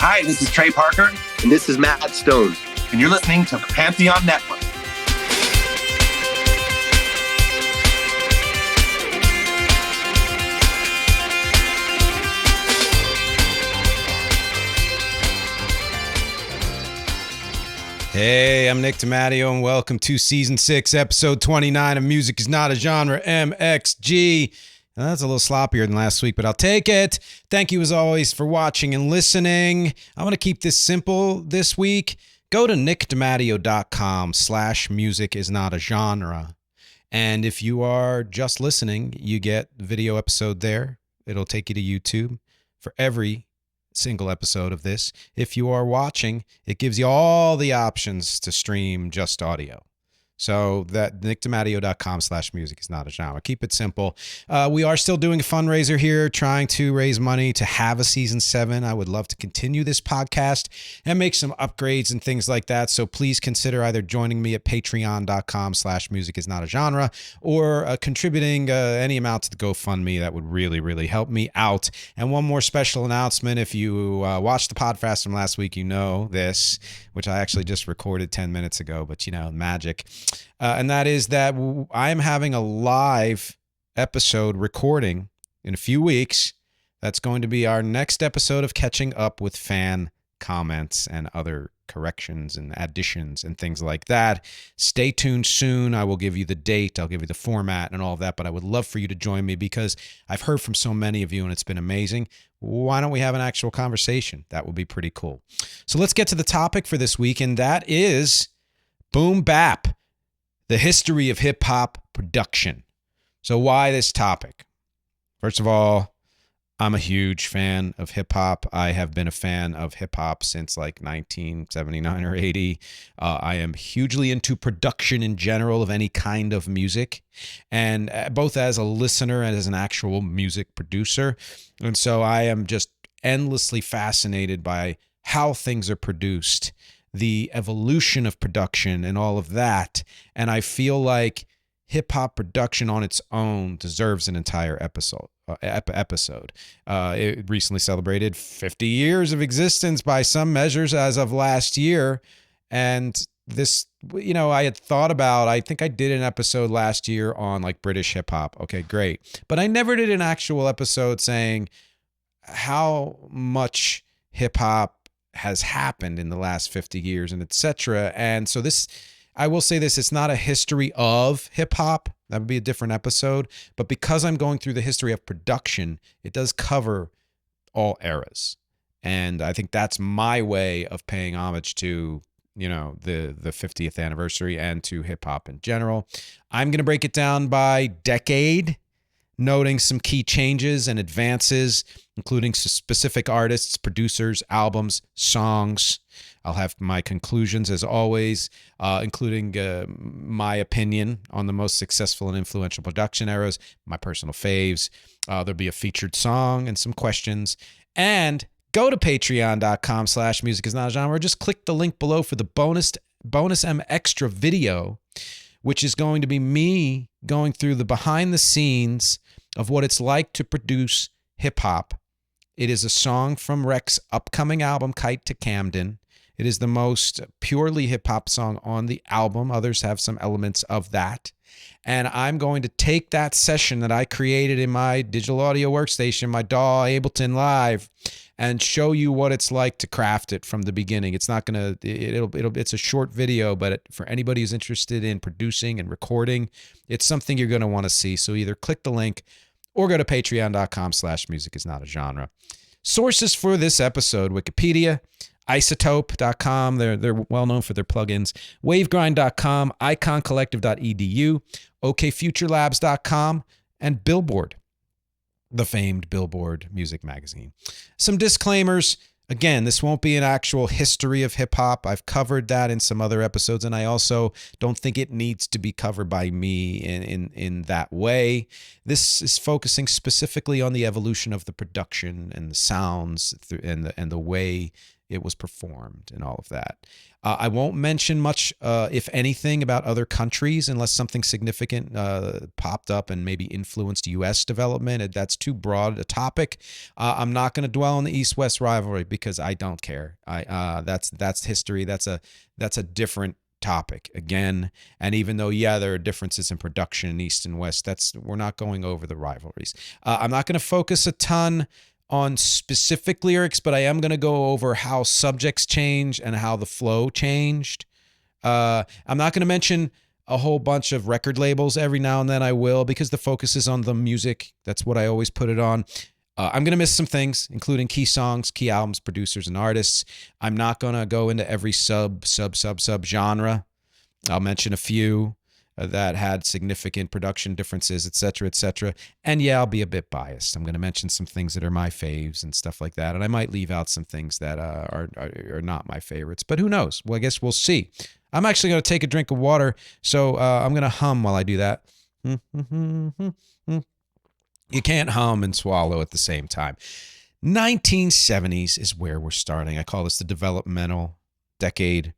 Hi, this is Trey Parker. And this is Matt Stone. And you're listening to the Pantheon Network. Hey, I'm Nick DiMatteo, and welcome to Season 6, Episode 29 of Music is Not a Genre, MxG. Now, that's a little sloppier than last week, but I'll take it. Thank you, as always, for watching and listening. I'm going to keep this simple this week. Go to nickdimatteo.com/music is not a genre. And if you are just listening, you get the video episode there. It'll take you to YouTube for every single episode of this. If you are watching, it gives you all the options to stream just audio. So that nickdimatteo.com/music is not a genre. Keep it simple. We are still doing a fundraiser here, trying to raise money to have a season 7. I would love to continue this podcast and make some upgrades and things like that. So please consider either joining me at patreon.com/music is not a genre or contributing any amount to the GoFundMe. That would really, really help me out. And one more special announcement. If you watched the podcast from last week, you know this, which I actually just recorded 10 minutes ago, but you know, magic. And that is that I'm having a live episode recording in a few weeks. That's going to be our next episode of catching up with fan comments and other corrections and additions and things like that. Stay tuned soon. I will give you the date. I'll give you the format and all of that, but I would love for you to join me because I've heard from so many of you and it's been amazing. Why don't we have an actual conversation? That would be pretty cool. So let's get to the topic for this week, and that is boom bap. The history of hip-hop production. So why this topic? First of all, I'm a huge fan of hip-hop. I have been a fan of hip-hop since like 1979 or 80. I am hugely into production in general of any kind of music, and both as a listener and as an actual music producer. And so I am just endlessly fascinated by how things are produced, the evolution of production and all of that. And I feel like hip-hop production on its own deserves an entire episode. It recently celebrated 50 years of existence by some measures as of last year. And this, you know, I had thought about, I think I did an episode last year on like British hip-hop. Okay, great. But I never did an actual episode saying how much hip-hop has happened in the last 50 years and etc. And so this, I will say this, it's not a history of hip hop. That would be a different episode. But because I'm going through the history of production, it does cover all eras. And I think that's my way of paying homage to, you know, the 50th anniversary and to hip hop in general. I'm going to break it down by decade, noting some key changes and advances, including specific artists, producers, albums, songs. I'll have my conclusions, as always, including my opinion on the most successful and influential production eras, my personal faves. There'll be a featured song and some questions. And go to patreon.com/music is not a genre. Just click the link below for the bonus M extra video, which is going to be me going through the behind the scenes of what it's like to produce hip hop. It is a song from Rek's upcoming album, KITE to Camden. It is the most purely hip hop song on the album. Others have some elements of that. And I'm going to take that session that I created in my digital audio workstation, my DAW Ableton Live, and show you what it's like to craft it from the beginning. It's not going to, it's a short video, but for anybody who's interested in producing and recording, it's something you're going to want to see. So either click the link or go to patreon.com/music is not a genre. Sources for this episode: Wikipedia, isotope.com, they're well known for their plugins, wavegrind.com, iconcollective.edu, okfuturelabs.com, and Billboard, the famed Billboard music magazine. Some disclaimers. Again, this won't be an actual history of hip-hop. I've covered that in some other episodes, and I also don't think it needs to be covered by me in that way. This is focusing specifically on the evolution of the production and the sounds and the way it was performed and all of that. I won't mention much, if anything, about other countries unless something significant popped up and maybe influenced U.S. development. That's too broad a topic. I'm not going to dwell on the East-West rivalry because I don't care. That's history. That's a different topic again. And even though, yeah, there are differences in production in East and West, we're not going over the rivalries. I'm not going to focus a ton on specific lyrics, but I am going to go over how subjects change and how the flow changed. I'm not going to mention a whole bunch of record labels. Every now and then I will, because the focus is on the music. That's what I always put it on. I'm going to miss some things, including key songs, key albums, producers, and artists. I'm not going to go into every sub genre. I'll mention a few that had significant production differences, et cetera, And yeah, I'll be a bit biased. I'm going to mention some things that are my faves and stuff like that. And I might leave out some things that are not my favorites. But who knows? Well, I guess we'll see. I'm actually going to take a drink of water, so I'm going to hum while I do that. You can't hum and swallow at the same time. 1970s is where we're starting. I call this the developmental decade.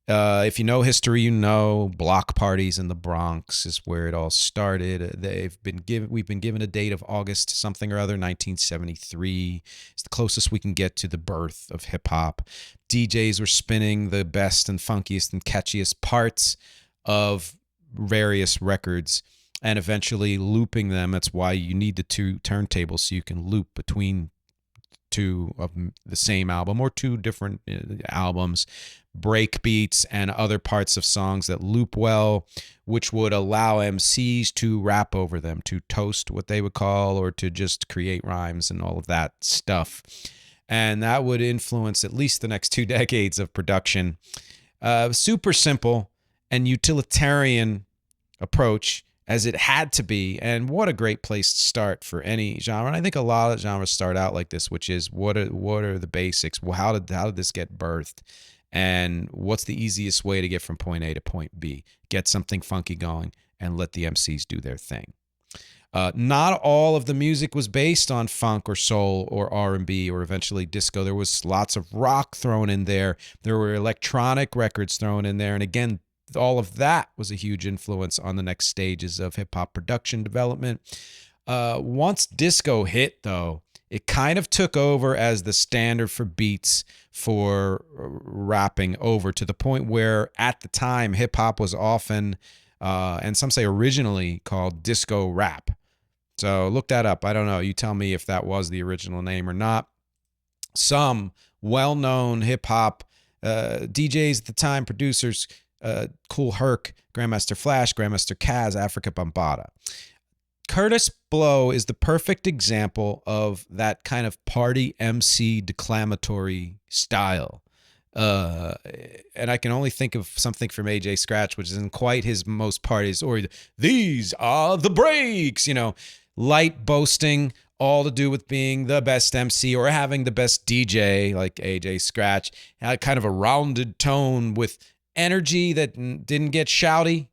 If you know history, you know block parties in the Bronx is where it all started. We've been given a date of August something or other, 1973. It's the closest we can get to the birth of hip hop. DJs were spinning the best and funkiest and catchiest parts of various records and eventually looping them. That's why you need the two turntables so you can loop between two of the same album or two different albums, break beats and other parts of songs that loop well, which would allow MCs to rap over them, to toast what they would call, or to just create rhymes and all of that stuff. And that would influence at least the next 2 decades of production. Super simple and utilitarian approach, as it had to be. And what a great place to start for any genre. And I think a lot of genres start out like this, which is what are the basics? Well, how did this get birthed? And what's the easiest way to get from point A to point B? Get something funky going and let the MCs do their thing. Not all of the music was based on funk or soul or R&B or eventually disco. There was lots of rock thrown in there. There were electronic records thrown in there. And again, all of that was a huge influence on the next stages of hip-hop production development. Once disco hit, though, it kind of took over as the standard for beats for rapping over, to the point where at the time hip-hop was often, and some say originally, called disco rap. So look that up. I don't know. You tell me if that was the original name or not. Some well-known hip-hop DJs at the time, producers, Kool Herc, Grandmaster Flash, Grandmaster Caz, Africa Bambaataa. Curtis Blow is the perfect example of that kind of party MC declamatory style. And I can only think of something from AJ Scratch, which isn't quite his most parties, or these are the breaks, light boasting, all to do with being the best MC or having the best DJ like AJ Scratch. Had kind of a rounded tone with energy that didn't get shouty,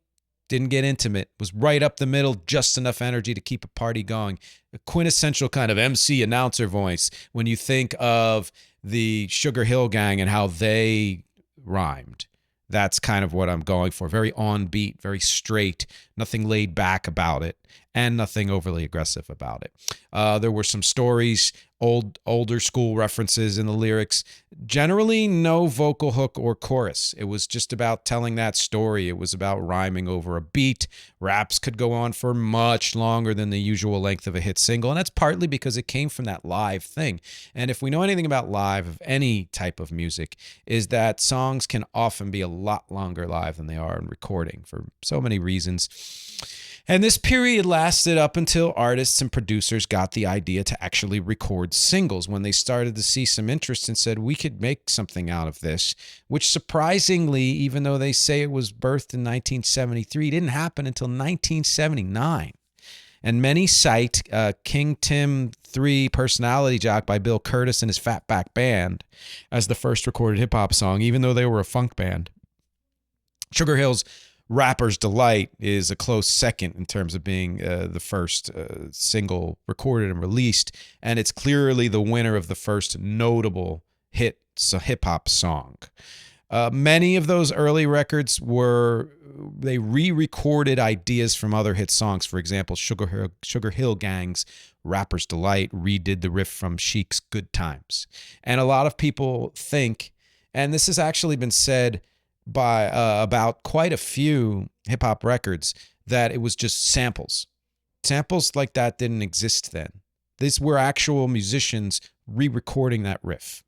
didn't get intimate, was right up the middle, just enough energy to keep a party going. A quintessential kind of MC announcer voice when you think of the Sugar Hill Gang and how they rhymed. That's kind of what I'm going for. Very on beat, very straight, nothing laid back about it, and nothing overly aggressive about it. There were some stories, older school references in the lyrics. Generally, no vocal hook or chorus. It was just about telling that story. It was about rhyming over a beat. Raps could go on for much longer than the usual length of a hit single, and that's partly because it came from that live thing. And if we know anything about live of any type of music, is that songs can often be a lot longer live than they are in recording for so many reasons. And this period lasted up until artists and producers got the idea to actually record singles, when they started to see some interest and said, we could make something out of this, which surprisingly, even though they say it was birthed in 1973, didn't happen until 1979. And many cite King Tim 3 Personality Jock by Bill Curtis and his Fatback Band as the first recorded hip-hop song, even though they were a funk band. Sugar Hill's Rapper's Delight is a close second in terms of being the first single recorded and released, and it's clearly the winner of the first notable hit hip hop song. Many of those early records they re-recorded ideas from other hit songs. For example, Sugar Hill Gang's Rapper's Delight redid the riff from Chic's Good Times. And a lot of people think, and this has actually been said by about quite a few hip hop records, that it was just samples. Samples like that didn't exist then. These were actual musicians re-recording that riff.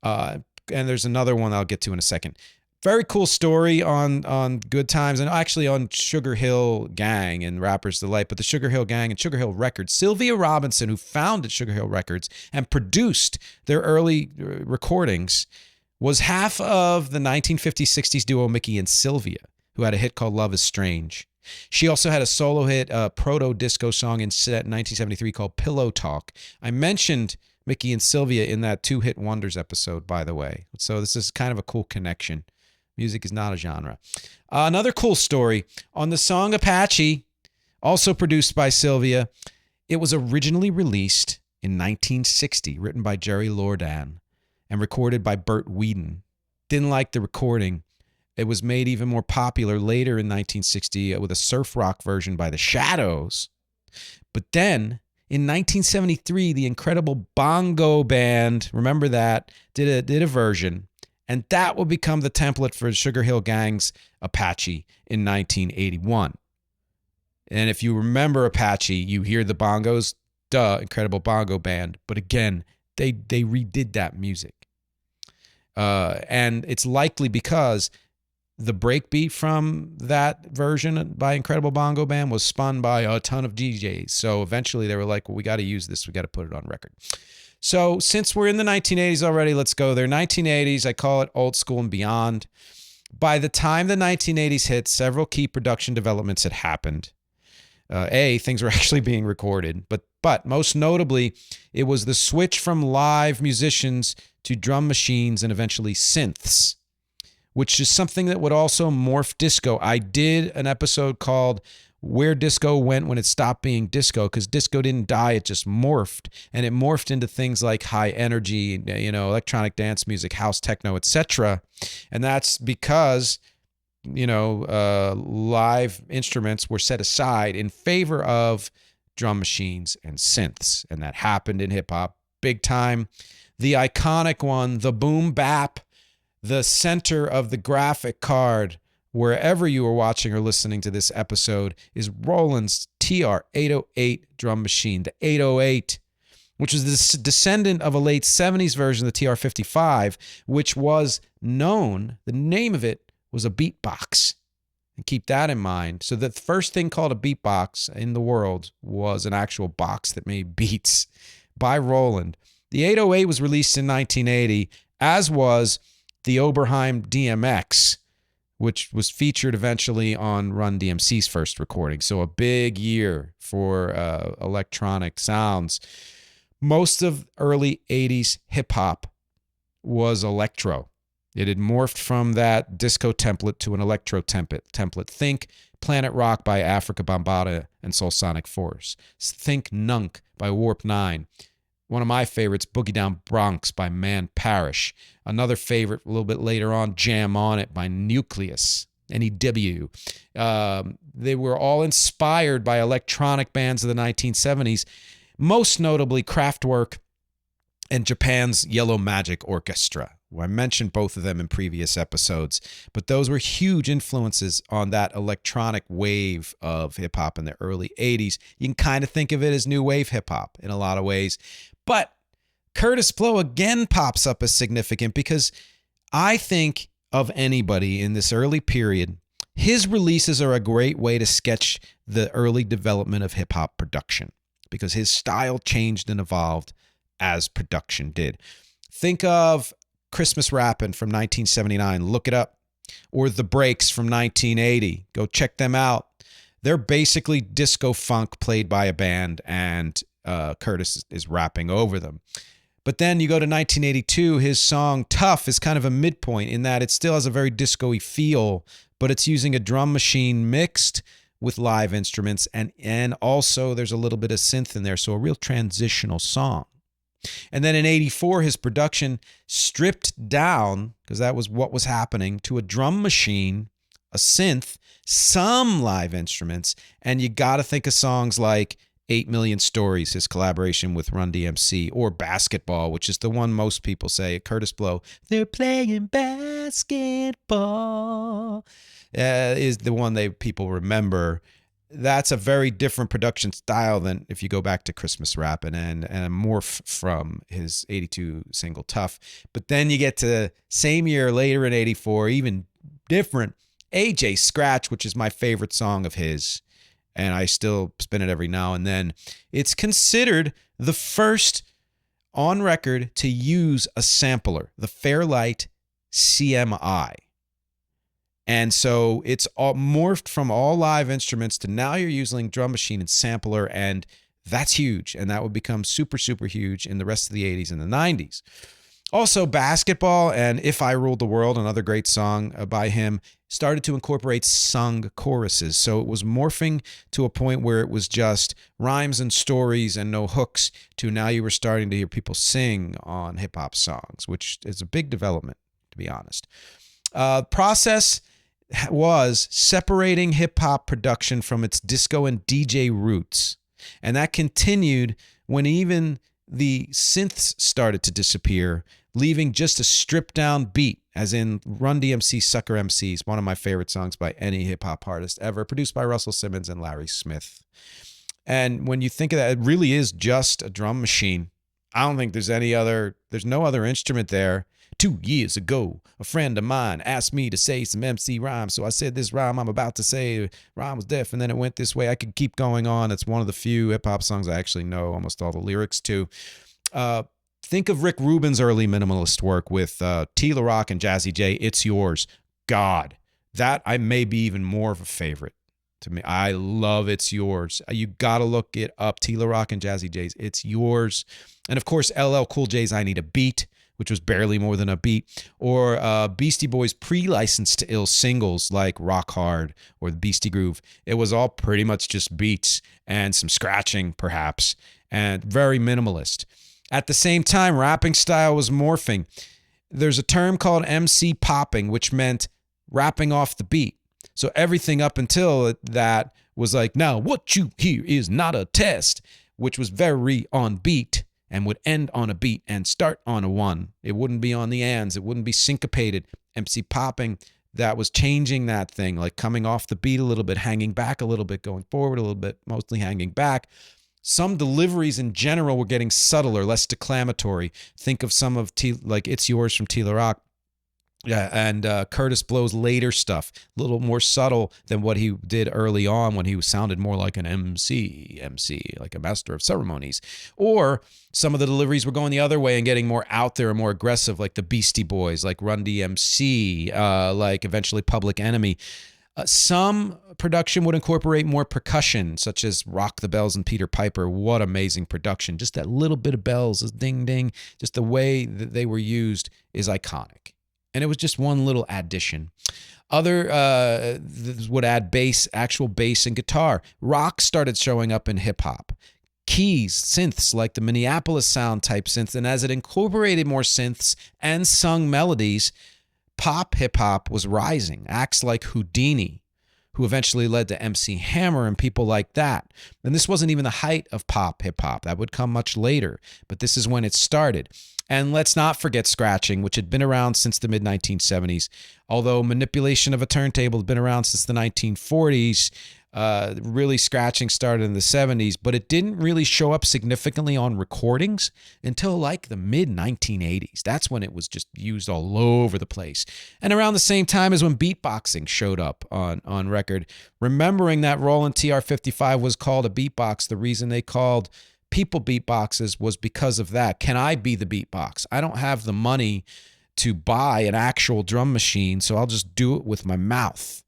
And there's another one I'll get to in a second. Very cool story on Good Times, and actually on Sugar Hill Gang and Rapper's Delight, but the Sugar Hill Gang and Sugar Hill Records. Sylvia Robinson, who founded Sugar Hill Records and produced their early recordings, was half of the 1950s-60s duo Mickey and Sylvia, who had a hit called Love is Strange. She also had a solo hit, a proto-disco song in 1973 called Pillow Talk. I mentioned Mickey and Sylvia in that Two Hit Wonders episode, by the way. So this is kind of a cool connection. Music is not a genre. Another cool story on the song Apache, also produced by Sylvia. It was originally released in 1960, written by Jerry Lordan and recorded by Bert Whedon. Didn't like the recording. It was made even more popular later in 1960 with a surf rock version by the Shadows. But then in 1973, the Incredible Bongo Band, remember that, did a version, and that would become the template for Sugar Hill Gang's Apache in 1981. And if you remember Apache, you hear the bongos, Incredible Bongo Band, but again, they redid that music. And it's likely because the breakbeat from that version by Incredible Bongo Band was spun by a ton of DJs. So eventually they were like, well, we got to use this. We got to put it on record. So since we're in the 1980s already, let's go there. 1980s, I call it old school and beyond. By the time the 1980s hit, several key production developments had happened. Things were actually being recorded, but most notably, it was the switch from live musicians to drum machines and eventually synths, which is something that would also morph disco. I did an episode called Where Disco Went When It Stopped Being Disco, because disco didn't die, it just morphed. And it morphed into things like high energy, electronic dance music, house, techno, etc. And that's because, live instruments were set aside in favor of drum machines and synths. And that happened in hip hop big time. The iconic one, the boom bap, the center of the graphic card, wherever you are watching or listening to this episode, is Roland's TR-808 drum machine. The 808, which was the descendant of a late 70s version of the TR-55, which was known, the name of it was a beatbox. And keep that in mind. So the first thing called a beatbox in the world was an actual box that made beats by Roland. The 808 was released in 1980, as was the Oberheim DMX, which was featured eventually on Run DMC's first recording. So a big year for electronic sounds. Most of early 80s hip-hop was electro. It had morphed from that disco template to an electro template. Think Planet Rock by Africa Bambaataa and Soul Sonic Force. Think Nunk by Warp 9. One of my favorites, Boogie Down Bronx by Man Parrish. Another favorite a little bit later on, Jam On It by Nucleus, NEW. They were all inspired by electronic bands of the 1970s, most notably Kraftwerk and Japan's Yellow Magic Orchestra. I mentioned both of them in previous episodes, but those were huge influences on that electronic wave of hip-hop in the early 80s. You can kind of think of it as new wave hip-hop in a lot of ways. But Kurtis Blow again pops up as significant because I think of anybody in this early period, his releases are a great way to sketch the early development of hip-hop production because his style changed and evolved as production did. Think of Christmas Rappin' from 1979. Look it up. Or The Breaks from 1980. Go check them out. They're basically disco funk played by a band, and Kurtis is rapping over them. But then you go to 1982, his song Tough is kind of a midpoint in that it still has a very disco-y feel, but it's using a drum machine mixed with live instruments, and also there's a little bit of synth in there, so a real transitional song. And then in 84, his production stripped down, because that was what was happening, to a drum machine, a synth, some live instruments, and you got to think of songs like 8 Million Stories, his collaboration with Run DMC, or Basketball, which is the one most people say, Curtis Blow, they're playing basketball, is the one people remember. That's a very different production style than if you go back to Christmas Rappin' and a morph from his 82 single Tough. But then you get to same year later in 84, even different, AJ Scratch, which is my favorite song of his, and I still spin it every now and then. It's considered the first on record to use a sampler, the Fairlight CMI. And so it's all morphed from all live instruments to now you're using drum machine and sampler, and that's huge. And that would become super, super huge in the rest of the 80s and the 90s. Also, Basketball and If I Ruled the World, another great song by him, started to incorporate sung choruses. So it was morphing to a point where it was just rhymes and stories and no hooks to now you were starting to hear people sing on hip-hop songs, which is a big development, to be honest. Process was separating hip-hop production from its disco and DJ roots. And that continued when even the synths started to disappear, leaving just a stripped-down beat, as in Run DMC Sucker MCs, one of my favorite songs by any hip-hop artist ever, produced by Russell Simmons and Larry Smith. And when you think of that, it really is just a drum machine. I don't think there's no other instrument there. 2 years ago, a friend of mine asked me to say some MC rhymes, so I said this rhyme I'm about to say, rhyme was deaf, and then it went this way. I could keep going on. It's one of the few hip-hop songs I actually know almost all the lyrics to. Think of Rick Rubin's early minimalist work with T. La Rock and Jazzy J, It's Yours. God, that I may be even more of a favorite to me. I love It's Yours. You got to look it up, T. La Rock and Jazzy J's It's Yours. And, of course, LL Cool J's I Need a Beat, which was barely more than a beat, or Beastie Boys pre-licensed to ill singles like Rock Hard or the Beastie Groove. It was all pretty much just beats and some scratching, perhaps, and very minimalist. At the same time, rapping style was morphing. There's a term called MC popping, which meant rapping off the beat. So everything up until that was like, now what you hear is not a test, which was very on beat and would end on a beat and start on a one. It wouldn't be on the ands. It wouldn't be syncopated. MC popping, that was changing that thing, like coming off the beat a little bit, hanging back a little bit, going forward a little bit, mostly hanging back. Some deliveries in general were getting subtler, less declamatory. Think of some of like It's Yours from T. La Rock. Yeah, and Curtis Blow's later stuff, a little more subtle than what he did early on when he sounded more like an MC, like a master of ceremonies. Or some of the deliveries were going the other way and getting more out there and more aggressive, like the Beastie Boys, like Run DMC, like eventually Public Enemy. Some production would incorporate more percussion, such as Rock the Bells and Peter Piper. What amazing production. Just that little bit of bells, this ding, ding, just the way that they were used is iconic. And it was just one little addition. Other would add bass, actual bass and guitar. Rock started showing up in hip hop. Keys, synths like the Minneapolis sound type synth. And as it incorporated more synths and sung melodies, pop hip hop was rising. Acts like Houdini, who eventually led to MC Hammer and people like that. And this wasn't even the height of pop hip hop. That would come much later. But this is when it started. And let's not forget scratching, which had been around since the mid-1970s. Although manipulation of a turntable had been around since the 1940s, really scratching started in the 70s, but it didn't really show up significantly on recordings until like the mid-1980s. That's when it was just used all over the place. And around the same time as when beatboxing showed up on record. Remembering that Roland TR-55 was called a beatbox, the reason they called people beatboxes was because of that. Can I be the beatbox? I don't have the money to buy an actual drum machine, so I'll just do it with my mouth.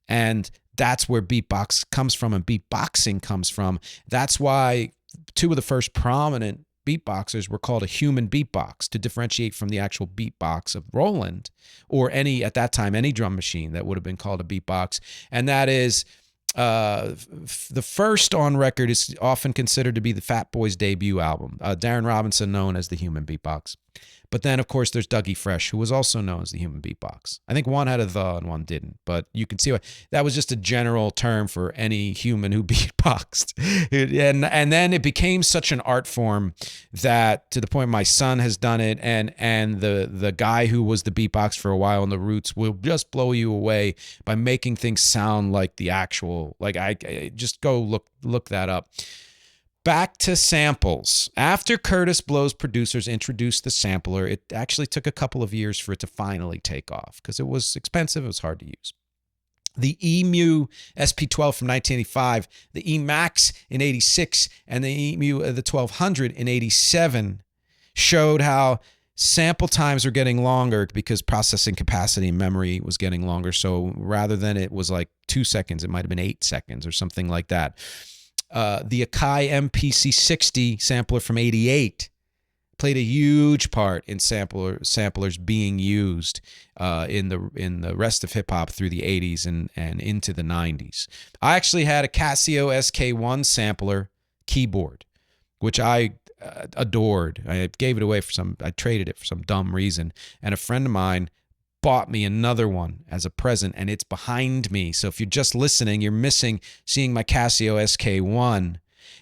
And that's where beatbox comes from and beatboxing comes from. That's why two of the first prominent beatboxers were called a human beatbox to differentiate from the actual beatbox of Roland or any, at that time, any drum machine that would have been called a beatbox. And that is The first on record is often considered to be the Fat Boys' debut album. Darren Robinson, known as the Human Beatbox. But then, of course, there's Dougie Fresh, who was also known as the Human Beatbox. I think one had a the and one didn't, but you can see why that was just a general term for any human who beatboxed. And then it became such an art form that, to the point my son has done it, and the guy who was the beatbox for a while in the Roots will just blow you away by making things sound like the actual. Like I just go look that up. Back to samples. After Curtis Blow's producers introduced the sampler, it actually took a couple of years for it to finally take off because it was expensive. It was hard to use. The EMU SP12 from 1985, the EMAX in 86, and the EMU the 1200 in 87 showed how sample times are getting longer because processing capacity and memory was getting longer. So rather than it was like 2 seconds, it might have been 8 seconds or something like that. The Akai MPC60 sampler from 88 played a huge part in samplers being used in the rest of hip hop through the 80s and into the 90s. I actually had a Casio SK1 sampler keyboard, which I adored. I gave it away I traded it for some dumb reason, and a friend of mine bought me another one as a present, and it's behind me. So if you're just listening, you're missing seeing my Casio SK1.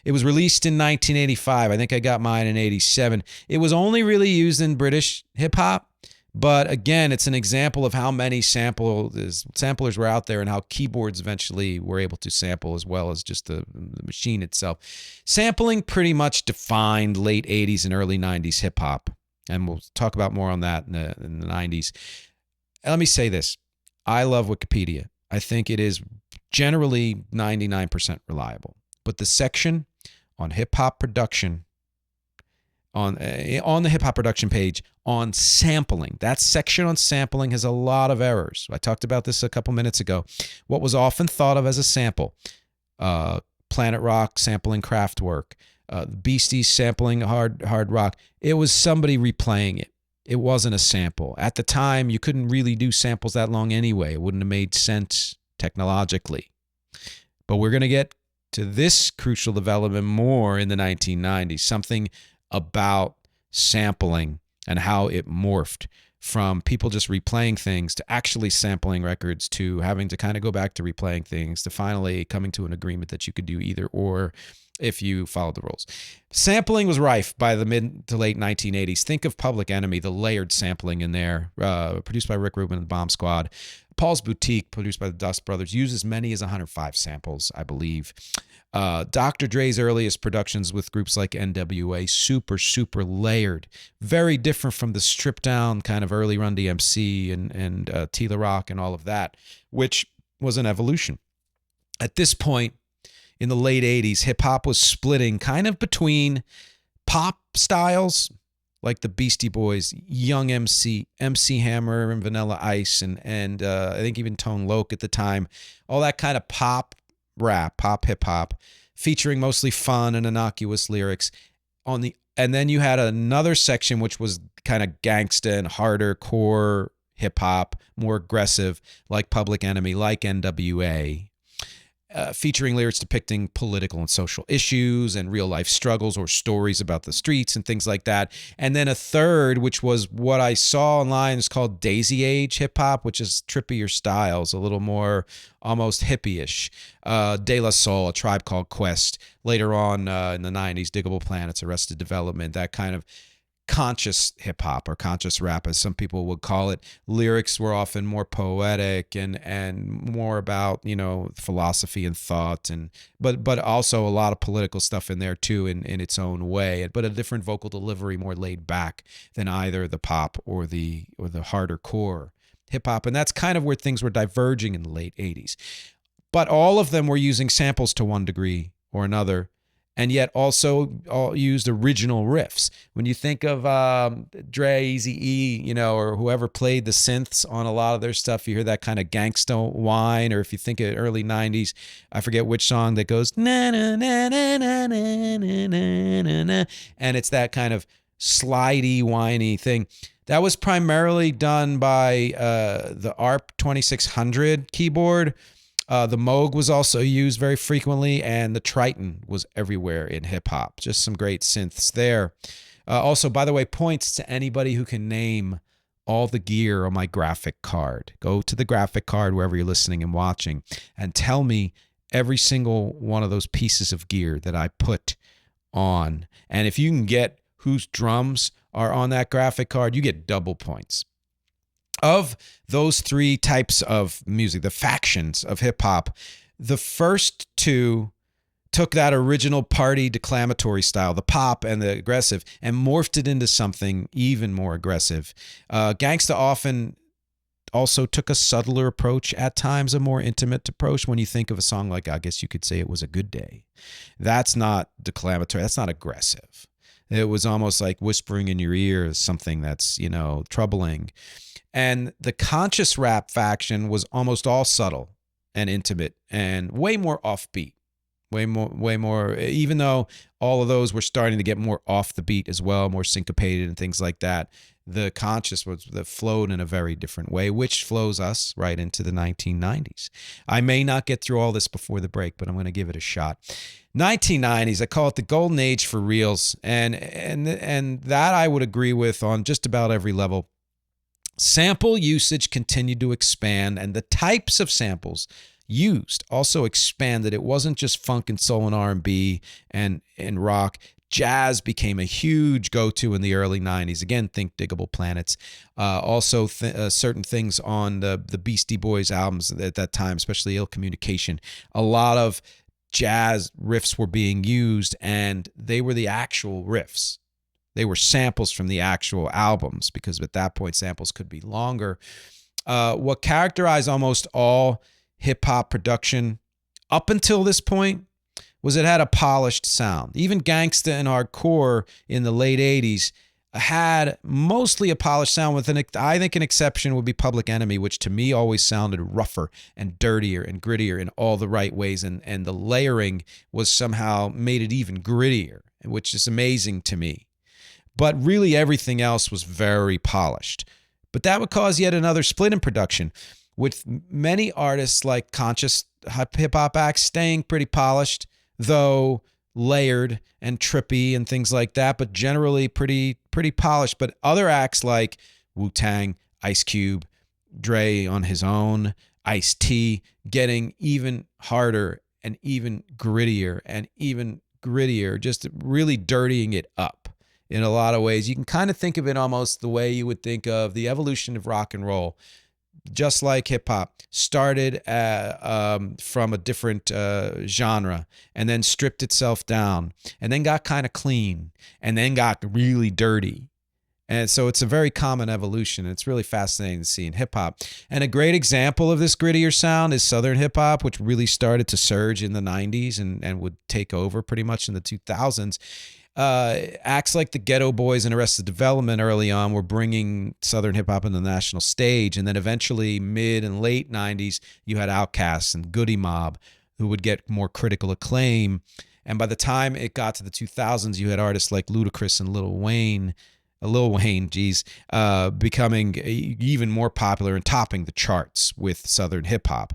It was released in 1985. I think I got mine in 87. It was only really used in British hip hop, but again, it's an example of how many samplers were out there and how keyboards eventually were able to sample as well as just the machine itself. Sampling pretty much defined late 80s and early 90s hip hop, and we'll talk about more on that in the 90s. Let me say this. I love Wikipedia. I think it is generally 99% reliable. But the section on hip-hop production, on the hip-hop production page, on sampling, that section on sampling has a lot of errors. I talked about this a couple minutes ago. What was often thought of as a sample, Planet Rock sampling Kraftwerk, Beasties sampling hard rock, it was somebody replaying it. It wasn't a sample. At the time, you couldn't really do samples that long anyway. It wouldn't have made sense technologically. But we're going to get to this crucial development more in the 1990s, something about sampling and how it morphed from people just replaying things to actually sampling records to having to kind of go back to replaying things to finally coming to an agreement that you could do either or if you followed the rules. Sampling was rife by the mid to late 1980s. Think of Public Enemy, the layered sampling in there, produced by Rick Rubin and the Bomb Squad. Paul's Boutique, produced by the Dust Brothers, used as many as 105 samples, I believe. Dr. Dre's earliest productions with groups like NWA, super layered. Very different from the stripped down kind of early Run DMC and Tila Rock and all of that, which was an evolution. At this point, in the late 80s, hip-hop was splitting kind of between pop styles like the Beastie Boys, Young MC, MC Hammer, and Vanilla Ice, and I think even Tone Loc at the time. All that kind of pop rap, pop hip-hop, featuring mostly fun and innocuous lyrics. And then you had another section which was kind of gangsta and harder core hip-hop, more aggressive, like Public Enemy, like NWA. Featuring lyrics depicting political and social issues and real-life struggles or stories about the streets and things like that. And then a third, which was what I saw online, is called Daisy Age hip-hop, which is trippier styles, a little more almost hippie-ish. De La Soul, A Tribe Called Quest. Later on in the 90s, Diggable Planets, Arrested Development, that kind of conscious hip-hop or conscious rap, as some people would call it. Lyrics were often more poetic and more about, philosophy and thought, but also a lot of political stuff in there too in its own way, but a different vocal delivery, more laid back than either the pop or the harder core hip-hop. And that's kind of where things were diverging in the late 80s. But all of them were using samples to one degree or another, and yet also all used original riffs. When you think of Dre, Eazy-E, or whoever played the synths on a lot of their stuff, you hear that kind of gangsta whine. Or if you think of early 90s, I forget which song that goes na na na na na na na na na, and it's that kind of slidey, whiny thing. That was primarily done by the ARP 2600 keyboard. The Moog was also used very frequently, and the Triton was everywhere in hip hop. Just some great synths there. Also, by the way, points to anybody who can name all the gear on my graphic card. Go to the graphic card wherever you're listening and watching and tell me every single one of those pieces of gear that I put on. And if you can get whose drums are on that graphic card, you get double points. Of those three types of music, the factions of hip hop, the first two took that original party declamatory style, the pop and the aggressive, and morphed it into something even more aggressive. Gangsta often also took a subtler approach, at times a more intimate approach. When you think of a song like, I guess you could say It Was a Good Day, that's not declamatory, that's not aggressive. It was almost like whispering in your ear something that's, troubling. And the conscious rap faction was almost all subtle and intimate and way more offbeat. Way more, even though all of those were starting to get more off the beat as well, more syncopated and things like that. The conscious was that flowed in a very different way, which flows us right into the 1990s. I may not get through all this before the break, but I'm going to give it a shot. 1990s, I call it the golden age for reels, and that I would agree with on just about every level. Sample usage continued to expand, and the types of samples used also expanded. It wasn't just funk and soul and R&B and rock. Jazz became a huge go-to in the early 90s. Again, think Diggable Planets. Also, certain things on the Beastie Boys albums at that time, especially Ill Communication. A lot of jazz riffs were being used, and they were the actual riffs. They were samples from the actual albums, because at that point, samples could be longer. What characterized almost all hip-hop production up until this point was it had a polished sound. Even gangsta and hardcore in the late 80s had mostly a polished sound, with I think an exception would be Public Enemy, which to me always sounded rougher and dirtier and grittier in all the right ways, and the layering was somehow made it even grittier, which is amazing to me. But really everything else was very polished. But that would cause yet another split in production, with many artists like conscious hip-hop acts staying pretty polished, though layered and trippy and things like that, but generally pretty polished. But other acts like Wu-Tang, Ice Cube, Dre on his own, Ice-T, getting even harder and even grittier, just really dirtying it up. In a lot of ways, you can kind of think of it almost the way you would think of the evolution of rock and roll. Just like hip hop started from a different genre, and then stripped itself down, and then got kind of clean, and then got really dirty. And so it's a very common evolution. It's really fascinating to see in hip hop. And a great example of this grittier sound is Southern hip hop, which really started to surge in the 90s and would take over pretty much in the 2000s. Acts like the Ghetto Boys and Arrested Development early on were bringing Southern hip hop in the national stage, and then eventually mid and late 90s you had Outkast and Goody Mob, who would get more critical acclaim, and by the time it got to the 2000s you had artists like Ludacris and Lil Wayne, becoming even more popular and topping the charts with Southern hip hop.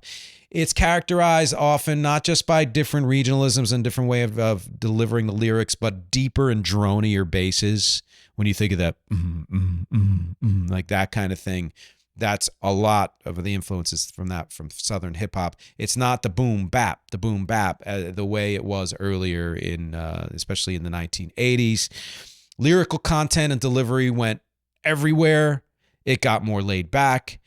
It's characterized often not just by different regionalisms and different way of delivering the lyrics, but deeper and dronier basses. When you think of that, like that kind of thing, that's a lot of the influences from Southern hip hop. It's not the boom bap, the way it was earlier in, especially in the 1980s. Lyrical content and delivery went everywhere. It got more laid back.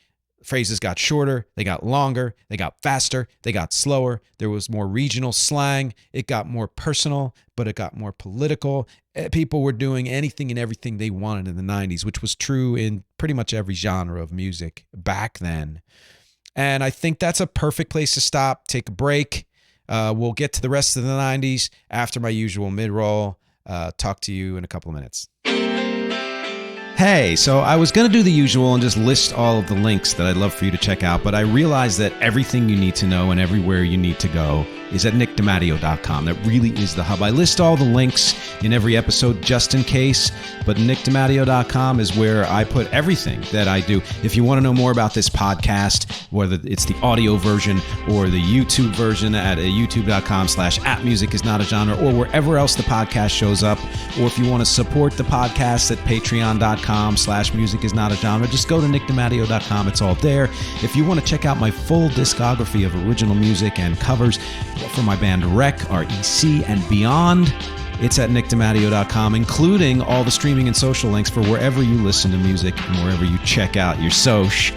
Phrases got shorter, they got longer, they got faster, they got slower. There was more regional slang. It got more personal, but it got more political. People were doing anything and everything they wanted in the 90s, which was true in pretty much every genre of music back then. And I think that's a perfect place to stop, take a break. We'll get to the rest of the 90s after my usual mid-roll. Talk to you in a couple of minutes. Hey, so I was going to do the usual and just list all of the links that I'd love for you to check out, but I realized that everything you need to know and everywhere you need to go is at nickdemadio.com. That really is the hub. I list all the links in every episode just in case, but nickdemadio.com is where I put everything that I do. If you want to know more about this podcast, whether it's the audio version or the YouTube version at youtube.com/@musicisnotagenre or wherever else the podcast shows up, or if you want to support the podcast at patreon.com/musicisnotagenre, just go to nickdemadio.com. It's all there. If you want to check out my full discography of original music and covers for my band REC and beyond, it's at nickdemadio.com, including all the streaming and social links for wherever you listen to music and wherever you check out your soch.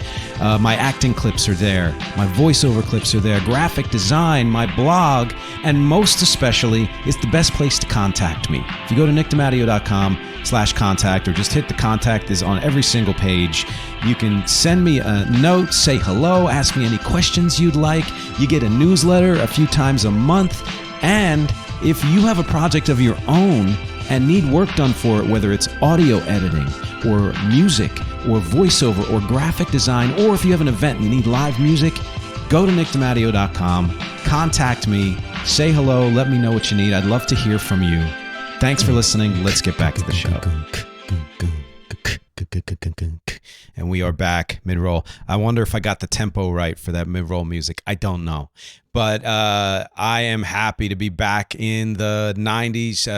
My acting clips are there. My voiceover clips are there. Graphic design, my blog, and most especially, it's the best place to contact me. If you go to nickdemadio.com/contact or just hit the contact is on every single page. You can send me a note, say hello, ask me any questions you'd like. You get a newsletter a few times a month. And if you have a project of your own and need work done for it, whether it's audio editing or music or voiceover or graphic design, or if you have an event and you need live music, go to nickdemadio.com, contact me, say hello, let me know what you need. I'd love to hear from you. Thanks for listening. Let's get back to the show. And we are back mid-roll. I wonder if I got the tempo right for that mid-roll music. I don't know. But I am happy to be back in the 90s,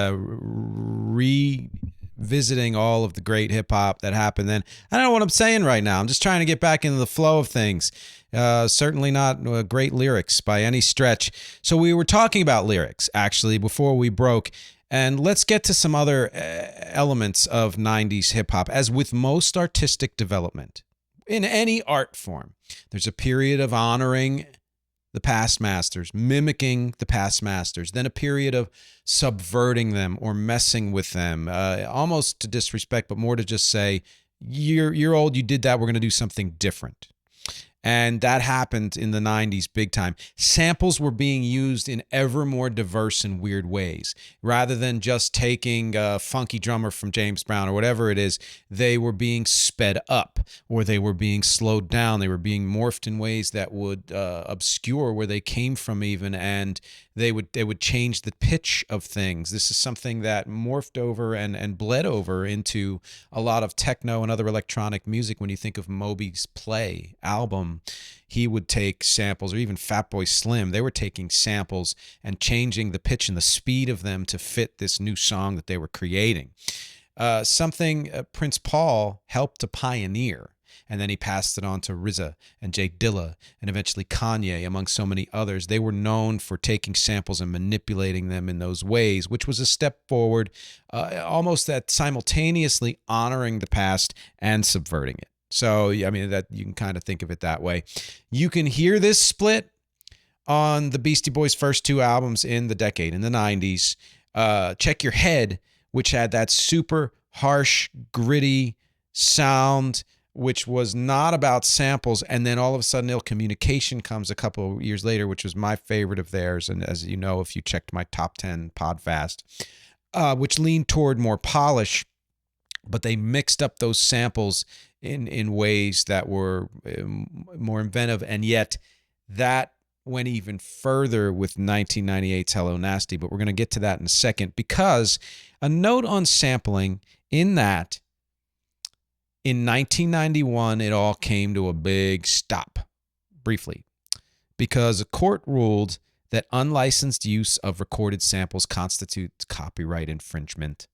revisiting all of the great hip-hop that happened then. I don't know what I'm saying right now. I'm just trying to get back into the flow of things. Certainly not great lyrics by any stretch. So we were talking about lyrics, actually, before we broke. And let's get to some other elements of 90s hip-hop. As with most artistic development, in any art form, there's a period of honoring the past masters, mimicking the past masters, then a period of subverting them or messing with them, almost to disrespect, but more to just say, you're old, you did that, we're going to do something different. And that happened in the 90s big time. Samples were being used in ever more diverse and weird ways. Rather than just taking a funky drummer from James Brown or whatever it is, they were being sped up or they were being slowed down. They were being morphed in ways that would obscure where they came from even, and they would change the pitch of things. This is something that morphed over and bled over into a lot of techno and other electronic music. When you think of Moby's Play album, he would take samples, or even Fatboy Slim, they were taking samples and changing the pitch and the speed of them to fit this new song that they were creating. Something Prince Paul helped to pioneer. And then he passed it on to RZA and Jay Dilla and eventually Kanye, among so many others. They were known for taking samples and manipulating them in those ways, which was a step forward, almost that simultaneously honoring the past and subverting it. So, I mean, that you can kind of think of it that way. You can hear this split on the Beastie Boys' first two albums in the decade, in the 90s. Check Your Head, which had that super harsh, gritty sound, which was not about samples. And then all of a sudden, Ill Communication comes a couple of years later, which was my favorite of theirs. And as you know, if you checked my top 10 Podfast, which leaned toward more polish, but they mixed up those samples in ways that were more inventive. And yet that went even further with 1998's Hello Nasty. But we're going to get to that in a second, because a note on sampling in that, in 1991, it all came to a big stop, briefly, because a court ruled that unlicensed use of recorded samples constitutes copyright infringement.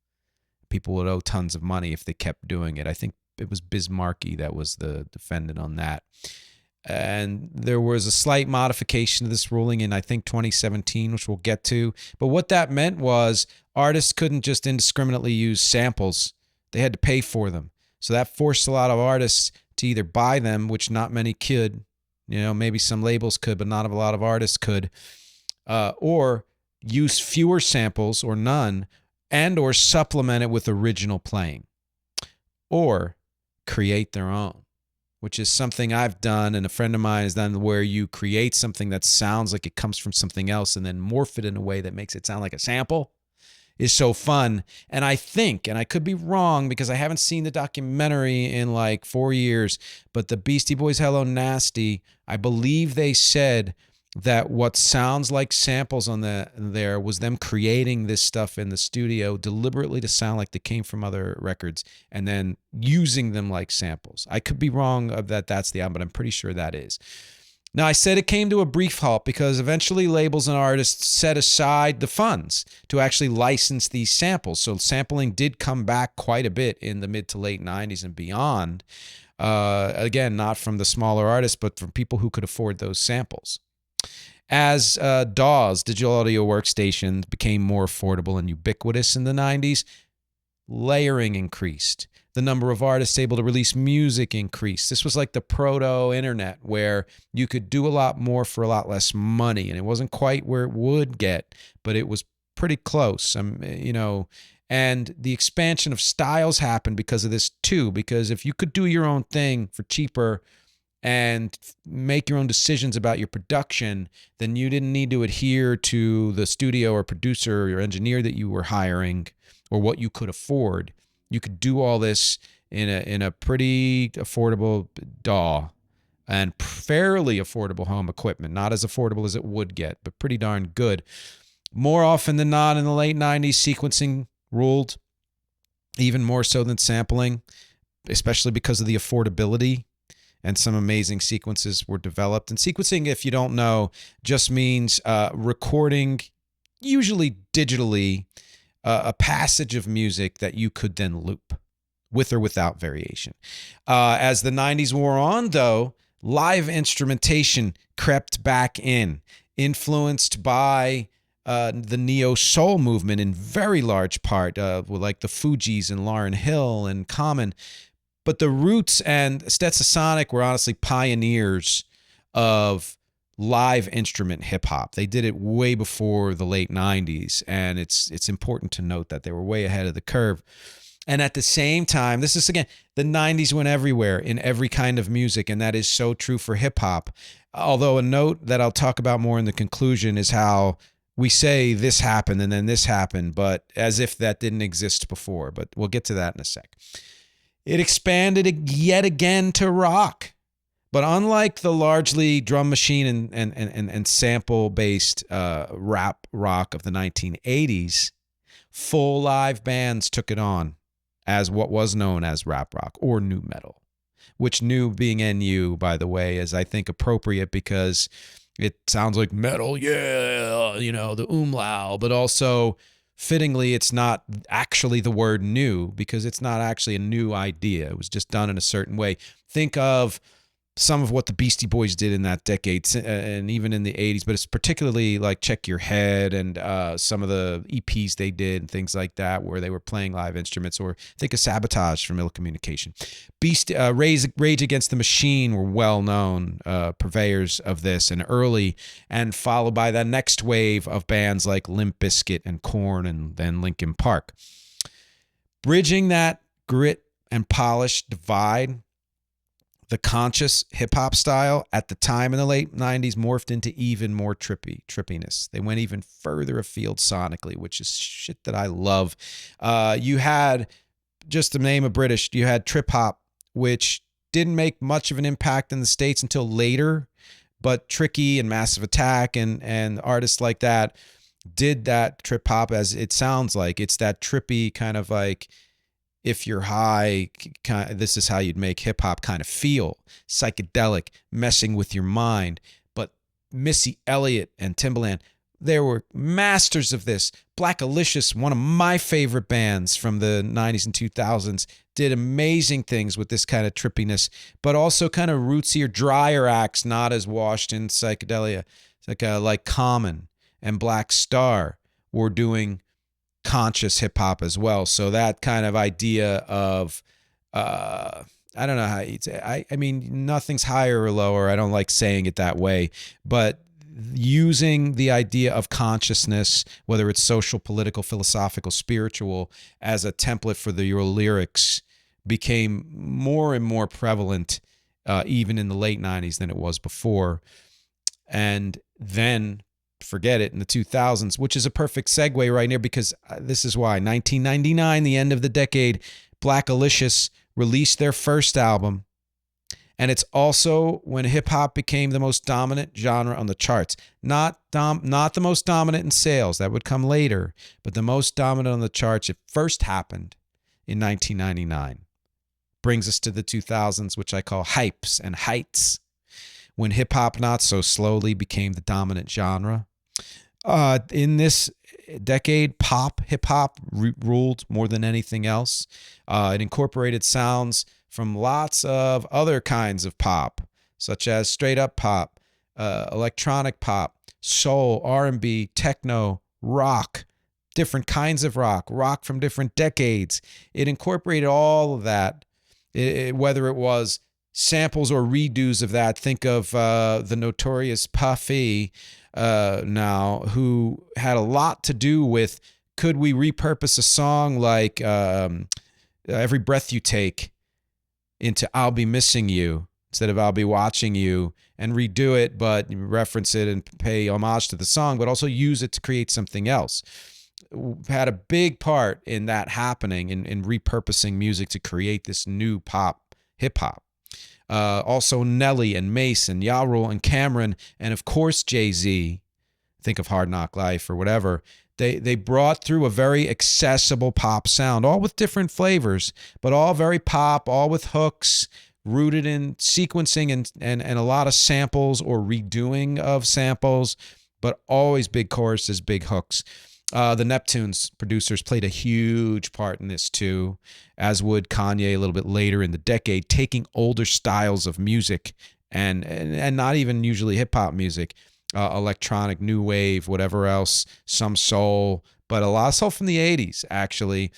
People would owe tons of money if they kept doing it. I think it was Bismarcky that was the defendant on that. And there was a slight modification of this ruling in, I think, 2017, which we'll get to. But what that meant was artists couldn't just indiscriminately use samples. They had to pay for them. So that forced a lot of artists to either buy them, which not many could, maybe some labels could, but not a lot of artists could, or use fewer samples or none, and or supplement it with original playing, or create their own, which is something I've done and a friend of mine has done, where you create something that sounds like it comes from something else and then morph it in a way that makes it sound like a sample. Is so fun. And I think, and I could be wrong because I haven't seen the documentary in like 4 years, but the Beastie Boys Hello Nasty, I believe they said that what sounds like samples on there was them creating this stuff in the studio deliberately to sound like they came from other records and then using them like samples. I could be wrong of that's the album, but I'm pretty sure that is. Now, I said it came to a brief halt because eventually labels and artists set aside the funds to actually license these samples. So sampling did come back quite a bit in the mid to late 90s and beyond. Again, not from the smaller artists, but from people who could afford those samples. As DAWs, digital audio workstations, became more affordable and ubiquitous in the 90s, layering increased. The number of artists able to release music increased. This was like the proto-internet where you could do a lot more for a lot less money, and it wasn't quite where it would get, but it was pretty close. And the expansion of styles happened because of this too, because if you could do your own thing for cheaper and make your own decisions about your production, then you didn't need to adhere to the studio or producer or engineer that you were hiring or what you could afford. You could do all this in a pretty affordable DAW and fairly affordable home equipment. Not as affordable as it would get, but pretty darn good. More often than not, in the late 90s, sequencing ruled, even more so than sampling, especially because of the affordability. And some amazing sequences were developed. And sequencing, if you don't know, just means recording, usually digitally, a passage of music that you could then loop with or without variation. As the 90s wore on, though, live instrumentation crept back in, influenced by the neo-soul movement in very large part, like the Fugees and Lauryn Hill and Common. But the Roots and Stetsasonic were honestly pioneers of live instrument hip hop. They did it way before the late 90s, and it's important to note that they were way ahead of the curve. And at the same time, this is, again, the 90s went everywhere in every kind of music, and that is so true for hip hop. Although a note that I'll talk about more in the conclusion is how we say this happened and then this happened, but as if that didn't exist before. But we'll get to that in a sec. It expanded yet again to rock. But unlike the largely drum machine and sample-based rap rock of the 1980s, full live bands took it on as what was known as rap rock or nu metal, which new being NU, by the way, is, I think, appropriate because it sounds like metal, yeah, the umlau, but also fittingly, it's not actually the word new because it's not actually a new idea. It was just done in a certain way. Think of some of what the Beastie Boys did in that decade and even in the 80s, but it's particularly like Check Your Head and some of the EPs they did and things like that where they were playing live instruments, or think of Sabotage from Ill Communication. Rage Against the Machine were well-known purveyors of this and early, and followed by the next wave of bands like Limp Bizkit and Korn and then Linkin Park. Bridging that grit and polish divide, the conscious hip-hop style at the time in the late 90s morphed into even more trippiness. They went even further afield sonically, which is shit that I love. You had, just to name a British, you had trip-hop, which didn't make much of an impact in the States until later, but Tricky and Massive Attack and artists like that did that trip-hop, as it sounds like. It's that trippy kind of like, if you're high, this is how you'd make hip-hop kind of feel. Psychedelic, messing with your mind. But Missy Elliott and Timbaland, they were masters of this. Blackalicious, one of my favorite bands from the 90s and 2000s, did amazing things with this kind of trippiness, but also kind of rootsier, drier acts, not as washed in psychedelia. It's like Common and Black Star were doing conscious hip hop as well. So that kind of idea of I don't know how you'd say, I mean, nothing's higher or lower. I don't like saying it that way, but using the idea of consciousness, whether it's social, political, philosophical, spiritual, as a template for your lyrics became more and more prevalent even in the late 90s than it was before. And then forget it in the 2000s, which is a perfect segue right here because this is why. 1999, the end of the decade, Blackalicious released their first album, And it's also when hip hop became the most dominant genre on the charts. Not the most dominant in sales, that would come later, but the most dominant on the charts. It first happened in 1999. Brings us to the 2000s, which I call hypes and heights, when hip hop not so slowly became the dominant genre. In this decade, hip hop ruled more than anything else. It incorporated sounds from lots of other kinds of pop, such as straight up pop, electronic pop, soul, R&B, techno, rock, different kinds of rock from different decades. It incorporated all of that, whether it was samples or redos of that. Think of the notorious Puffy now, who had a lot to do with, could we repurpose a song like Every Breath You Take into I'll Be Missing You instead of I'll Be Watching You, and redo it, but reference it and pay homage to the song, but also use it to create something else. Had a big part in that happening, in repurposing music to create this new pop, hip hop. Also Nelly and Mace and Ja Rule and Cameron, and of course Jay-Z, think of Hard Knock Life or whatever. They brought through a very accessible pop sound, all with different flavors, but all very pop, all with hooks, rooted in sequencing and a lot of samples or redoing of samples, but always big choruses, big hooks. The Neptunes producers played a huge part in this too, as would Kanye a little bit later in the decade, taking older styles of music and not even usually hip hop music, electronic, new wave, whatever else, some soul, but a lot of soul from the 80s, actually,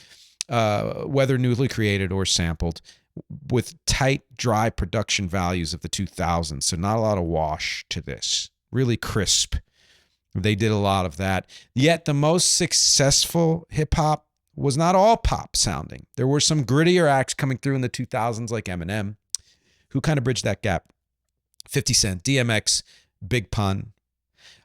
whether newly created or sampled, with tight, dry production values of the 2000s. So not a lot of wash to this, really crisp. They did a lot of that. Yet the most successful hip hop was not all pop sounding. There were some grittier acts coming through in the 2000s, like Eminem, who kind of bridged that gap. 50 Cent, DMX, Big Pun.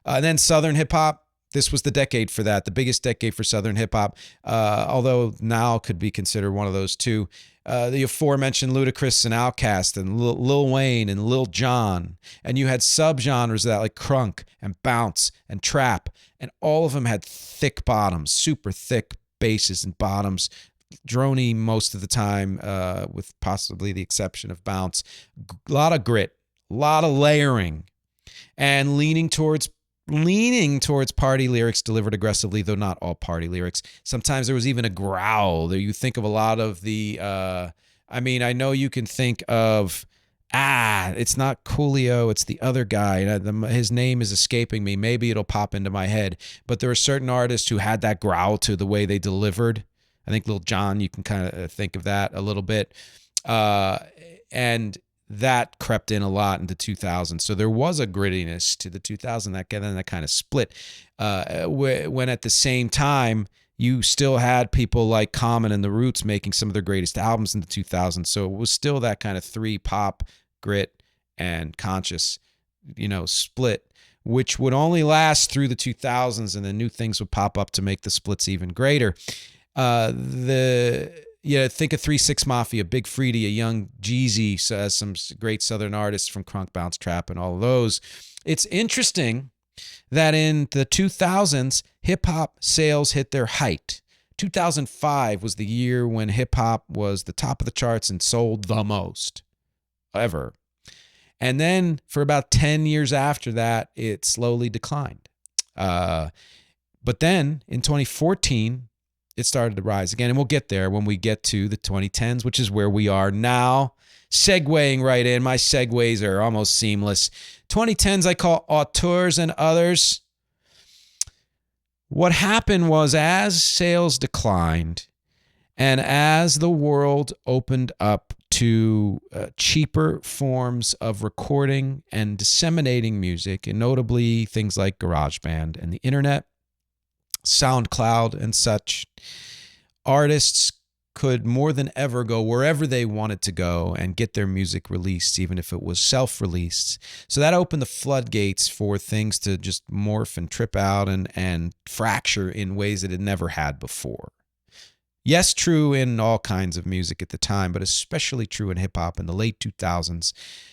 And then Southern hip hop. This was the decade for that, the biggest decade for Southern hip hop, although now could be considered one of those two. The aforementioned Ludacris and Outkast and Lil Wayne and Lil Jon. And you had subgenres of that, like crunk and bounce and trap. And all of them had thick bottoms, super thick basses and bottoms, droney most of the time, with possibly the exception of bounce. A lot of grit, a lot of layering, and leaning towards party lyrics delivered aggressively, though not all party lyrics. Sometimes there was even a growl. There you think of a lot of the, I know you can think of, it's not Coolio, it's the other guy. His name is escaping me. Maybe it'll pop into my head. But there are certain artists who had that growl to the way they delivered. I think Lil Jon, you can kind of think of that a little bit. And that crept in a lot into 2000. So there was a grittiness to the 2000 that kind of split. When at the same time, you still had people like Common and The Roots making some of their greatest albums in the 2000s. So it was still that kind of three, pop, grit, and conscious, split, which would only last through the 2000s, and then new things would pop up to make the splits even greater. Think of 3-6 Mafia, Big Freedy, a Young Jeezy, some great Southern artists from crunk, bounce, trap, and all of those. It's interesting that in the 2000s, hip-hop sales hit their height. 2005 was the year when hip-hop was the top of the charts and sold the most ever. And then for about 10 years after that, it slowly declined. But then in 2014, it started to rise again, and we'll get there when we get to the 2010s, which is where we are now. Segueing right in. My segues are almost seamless. 2010s I call auteurs and others. What happened was, as sales declined and as the world opened up to cheaper forms of recording and disseminating music, and notably things like GarageBand and the internet, SoundCloud and such, artists could more than ever go wherever they wanted to go and get their music released, even if it was self-released. So that opened the floodgates for things to just morph and trip out and fracture in ways that it never had before. Yes, true in all kinds of music at the time, but especially true in hip hop in the late 2000s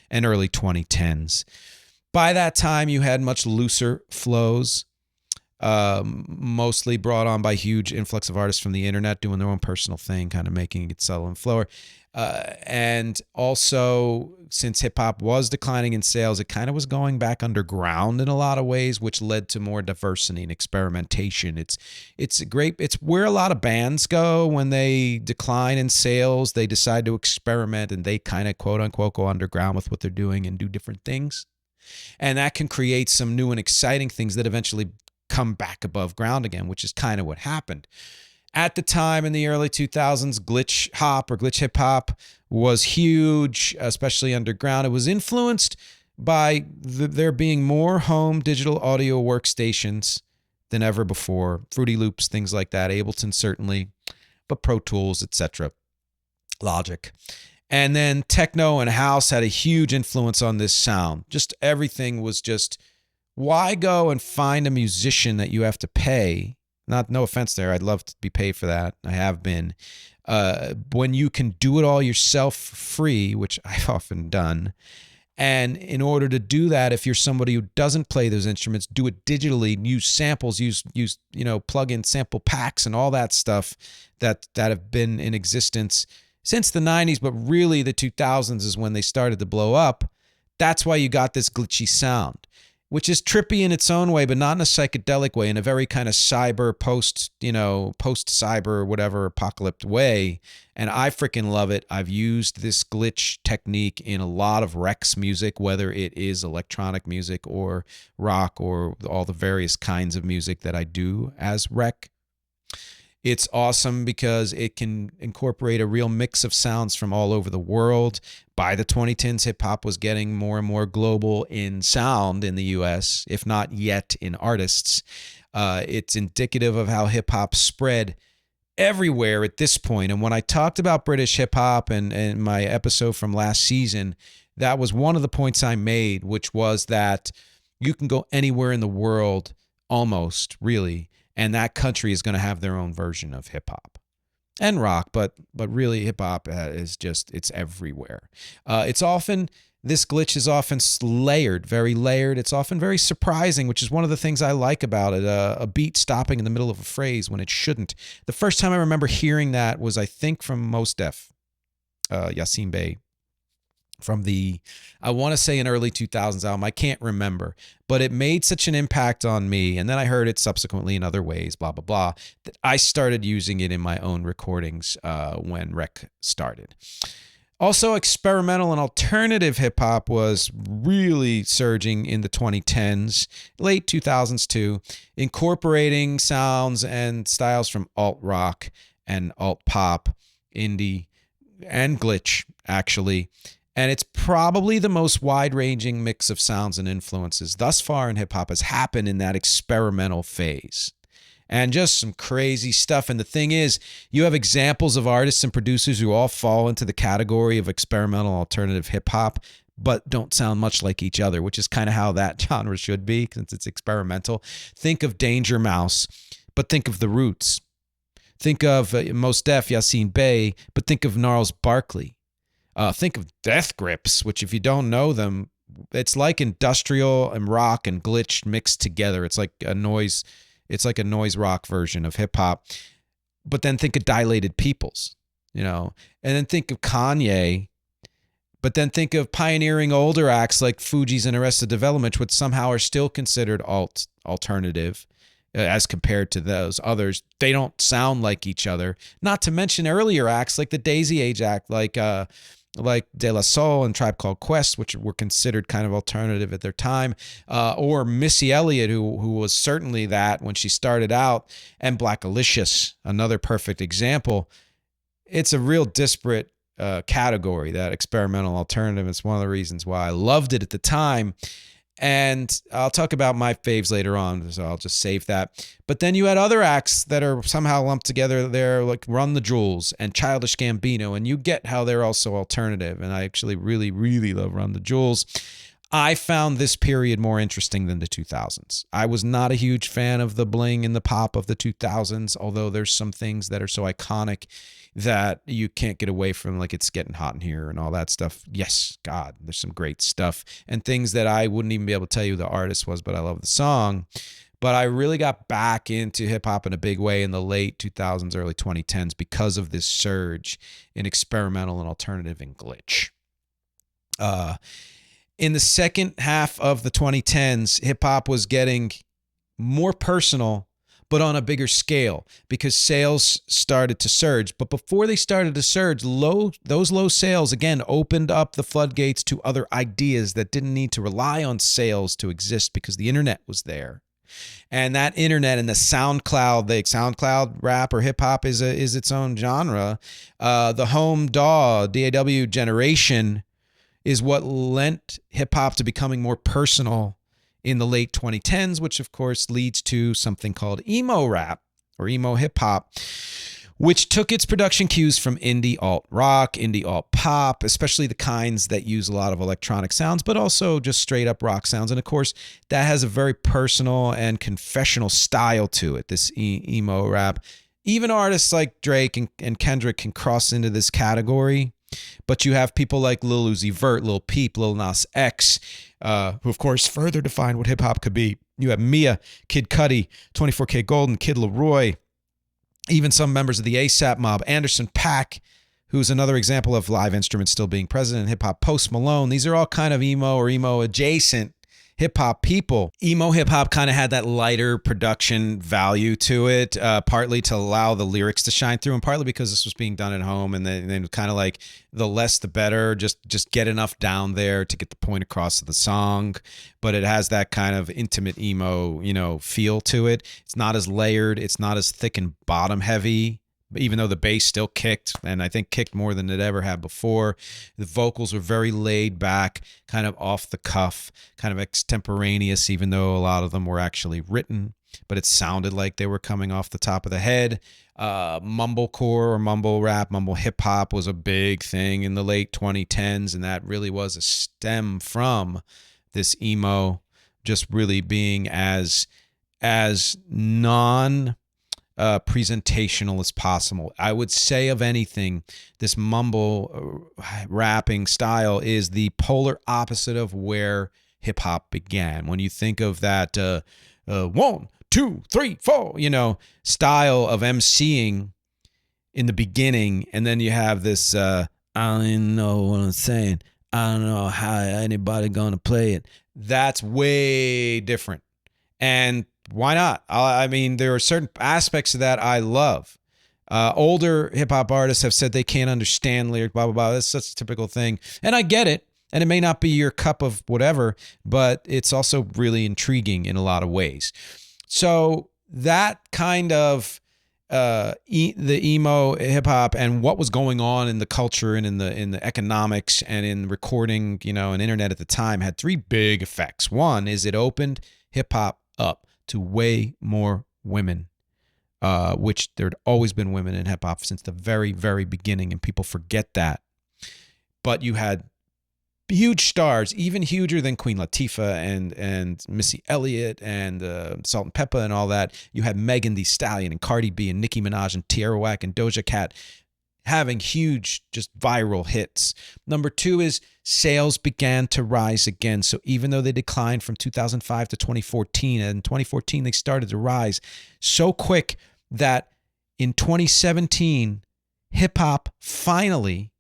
and early 2010s. By that time, you had much looser flows, mostly brought on by huge influx of artists from the internet doing their own personal thing, kind of making it subtle and flower. And also, since hip hop was declining in sales, it kind of was going back underground in a lot of ways, which led to more diversity and experimentation. It's where a lot of bands go when they decline in sales. They decide to experiment and they kind of quote unquote go underground with what they're doing and do different things. And that can create some new and exciting things that eventually come back above ground again, which is kind of what happened. At the time in the early 2000s, glitch hop or glitch hip hop was huge, especially underground. It was influenced by there being more home digital audio workstations than ever before. Fruity Loops, things like that. Ableton certainly, but Pro Tools, etc. Logic. And then techno and house had a huge influence on this sound. Just everything was just, why go and find a musician that you have to pay? No offense there. I'd love to be paid for that. I have been. When you can do it all yourself free, which I've often done. And in order to do that, if you're somebody who doesn't play those instruments, do it digitally, use samples, use plug in sample packs and all that stuff that have been in existence since the 90s, but really the 2000s is when they started to blow up. That's why you got this glitchy sound, which is trippy in its own way, but not in a psychedelic way, in a very kind of cyber post-cyber, whatever, apocalypse way. And I freaking love it. I've used this glitch technique in a lot of Rex music, whether it is electronic music or rock or all the various kinds of music that I do as Rec. It's awesome because it can incorporate a real mix of sounds from all over the world. By the 2010s, hip-hop was getting more and more global in sound in the U.S., if not yet in artists. It's indicative of how hip-hop spread everywhere at this point. And when I talked about British hip-hop and my episode from last season, that was one of the points I made, which was that you can go anywhere in the world, almost, really, and that country is going to have their own version of hip-hop. And rock, but really hip-hop is just, it's everywhere. This glitch is often layered, very layered. It's often very surprising, which is one of the things I like about it, a beat stopping in the middle of a phrase when it shouldn't. The first time I remember hearing that was, I think, from Mos Def, Yasin Bey, from the, I want to say an early 2000s album. I can't remember, but it made such an impact on me. And then I heard it subsequently in other ways, blah, blah, blah, that I started using it in my own recordings when Rec started. Also, experimental and alternative hip hop was really surging in the 2010s, late 2000s too, incorporating sounds and styles from alt rock and alt pop, indie, and glitch, actually. And it's probably the most wide-ranging mix of sounds and influences thus far in hip-hop has happened in that experimental phase. And just some crazy stuff. And the thing is, you have examples of artists and producers who all fall into the category of experimental alternative hip-hop, but don't sound much like each other, which is kind of how that genre should be, since it's experimental. Think of Danger Mouse, but think of The Roots. Think of Mos Def, Yasin Bey, but think of Gnarls Barkley. Think of Death Grips, which if you don't know them, it's like industrial and rock and glitch mixed together. It's like a noise rock version of hip hop. But then think of Dilated Peoples, and then think of Kanye. But then think of pioneering older acts like Fugees and Arrested Development, which somehow are still considered alternative as compared to those others. They don't sound like each other. Not to mention earlier acts like the Daisy Age act, like De La Soul and Tribe Called Quest, which were considered kind of alternative at their time, or Missy Elliott, who was certainly that when she started out, and Black Alicious, another perfect example. It's a real disparate category, that experimental alternative. It's one of the reasons why I loved it at the time. And I'll talk about my faves later on, so I'll just save that. But then you had other acts that are somehow lumped together there, like Run the Jewels and Childish Gambino, and you get how they're also alternative. And I actually really, really love Run the Jewels. I found this period more interesting than the 2000s. I was not a huge fan of the bling and the pop of the 2000s, although there's some things that are so iconic that you can't get away from, like It's Getting Hot in Here and all that stuff. Yes, God, there's some great stuff and things that I wouldn't even be able to tell you who the artist was, but I love the song. But I really got back into hip hop in a big way in the late 2000s, early 2010s because of this surge in experimental and alternative and glitch. In the second half of the 2010s, hip hop was getting more personal, but on a bigger scale because sales started to surge. But before they started to surge, those low sales, again, opened up the floodgates to other ideas that didn't need to rely on sales to exist because the internet was there. And that internet and the SoundCloud rap or hip hop is its own genre. The home DAW generation is what lent hip hop to becoming more personal in the late 2010s, which of course leads to something called emo rap or emo hip hop, which took its production cues from indie alt rock, indie alt pop, especially the kinds that use a lot of electronic sounds, but also just straight up rock sounds. And of course, that has a very personal and confessional style to it, this emo rap. Even artists like Drake and Kendrick can cross into this category. But you have people like Lil Uzi Vert, Lil Peep, Lil Nas X, who of course further define what hip hop could be. You have Mia, Kid Cudi, 24K Golden, Kid Laroi, even some members of the ASAP mob, Anderson .Paak, who's another example of live instruments still being present in hip hop, Post Malone. These are all kind of emo or emo adjacent hip hop people. Emo hip hop kind of had that lighter production value to it, partly to allow the lyrics to shine through and partly because this was being done at home and then kind of like the less the better, just get enough down there to get the point across of the song. But it has that kind of intimate emo, feel to it. It's not as layered. It's not as thick and bottom heavy. Even though the bass still kicked, and I think kicked more than it ever had before. The vocals were very laid back, kind of off the cuff, kind of extemporaneous, even though a lot of them were actually written, but it sounded like they were coming off the top of the head. Mumblecore or mumble rap, mumble hip hop was a big thing in the late 2010s, and that really was a stem from this emo just really being as non presentational as possible. I would say of anything, this mumble rapping style is the polar opposite of where hip hop began. When you think of that 1, 2, 3, 4, style of emceeing in the beginning, and then you have this I don't even know what I'm saying. I don't know how anybody gonna play it. That's way different. And why not? I mean, there are certain aspects of that I love. Older hip hop artists have said they can't understand lyrics, blah, blah, blah. That's such a typical thing. And I get it. And it may not be your cup of whatever, but it's also really intriguing in a lot of ways. So that kind of the emo hip hop and what was going on in the culture and in the economics and in recording, and internet at the time had three big effects. One is it opened hip hop up to way more women, which there'd always been women in hip hop since the very, very beginning, and people forget that. But you had huge stars, even huger than Queen Latifah and Missy Elliott and Salt and Peppa and all that. You had Megan Thee Stallion and Cardi B and Nicki Minaj and Tierra Whack and Doja Cat having huge, just viral hits. Number two is sales began to rise again. So even though they declined from 2005 to 2014, and in 2014 they started to rise so quick that in 2017, hip hop finally,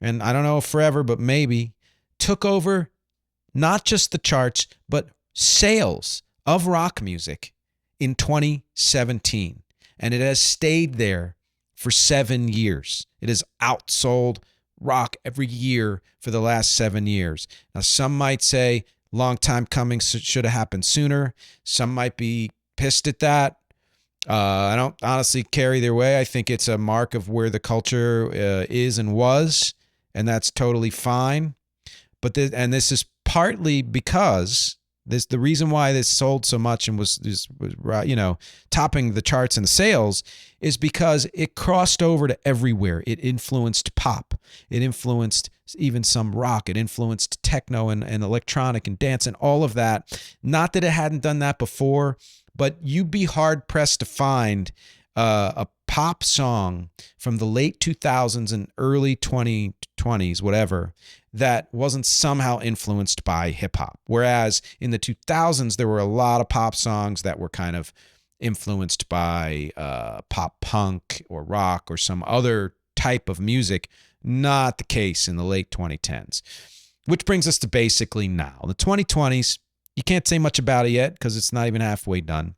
and I don't know if forever, but maybe, took over not just the charts, but sales of rock music in 2017. And it has stayed there for 7 years. It has outsold rock every year for the last 7 years. Now, some might say, long time coming, should have happened sooner. Some might be pissed at that. I don't honestly care either way. I think it's a mark of where the culture is and was, and that's totally fine. But this is partly because The reason why this sold so much and was topping the charts and the sales is because it crossed over to everywhere. It influenced pop. It influenced even some rock. It influenced techno and electronic and dance and all of that. Not that it hadn't done that before, but you'd be hard pressed to find a pop song from the late 2000s and early 2020s, whatever, that wasn't somehow influenced by hip hop. Whereas in the 2000s, there were a lot of pop songs that were kind of influenced by pop punk or rock or some other type of music. Not the case in the late 2010s, which brings us to basically now. The 2020s, you can't say much about it yet because it's not even halfway done.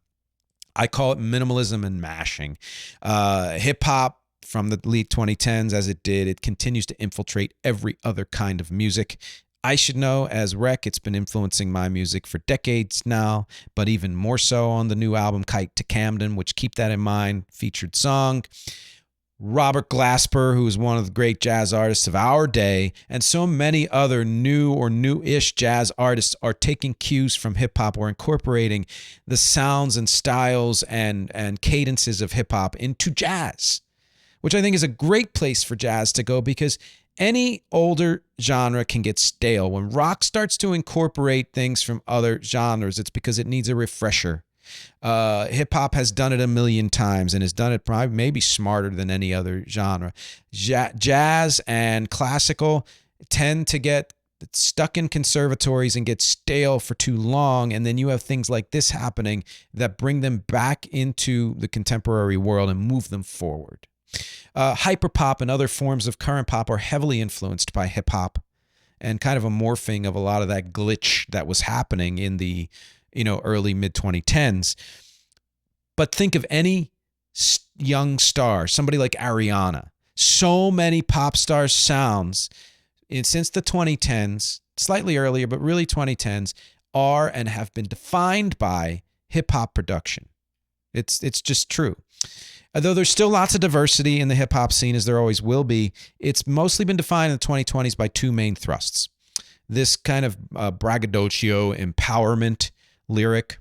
I call it minimalism and mashing. Hip hop from the late 2010s, as it did, it continues to infiltrate every other kind of music. I should know, as Rec, it's been influencing my music for decades now, but even more so on the new album, Kite to Camden, which, keep that in mind, featured song. Robert Glasper, who is one of the great jazz artists of our day, and so many other new or new-ish jazz artists are taking cues from hip-hop or incorporating the sounds and styles and cadences of hip-hop into jazz, which I think is a great place for jazz to go because any older genre can get stale. When rock starts to incorporate things from other genres, it's because it needs a refresher. Hip hop has done it a million times and has done it probably maybe smarter than any other genre. Jazz and classical tend to get stuck in conservatories and get stale for too long. And then you have things like this happening that bring them back into the contemporary world and move them forward. Hyperpop and other forms of current pop are heavily influenced by hip hop and kind of a morphing of a lot of that glitch that was happening in the early mid 2010s. But think of any young star, somebody like Ariana. So many pop stars' sounds since the 2010s, slightly earlier, but really 2010s, are and have been defined by hip hop production. It's just true. Although there's still lots of diversity in the hip hop scene, as there always will be, it's mostly been defined in the 2020s by two main thrusts. This kind of braggadocio empowerment lyric,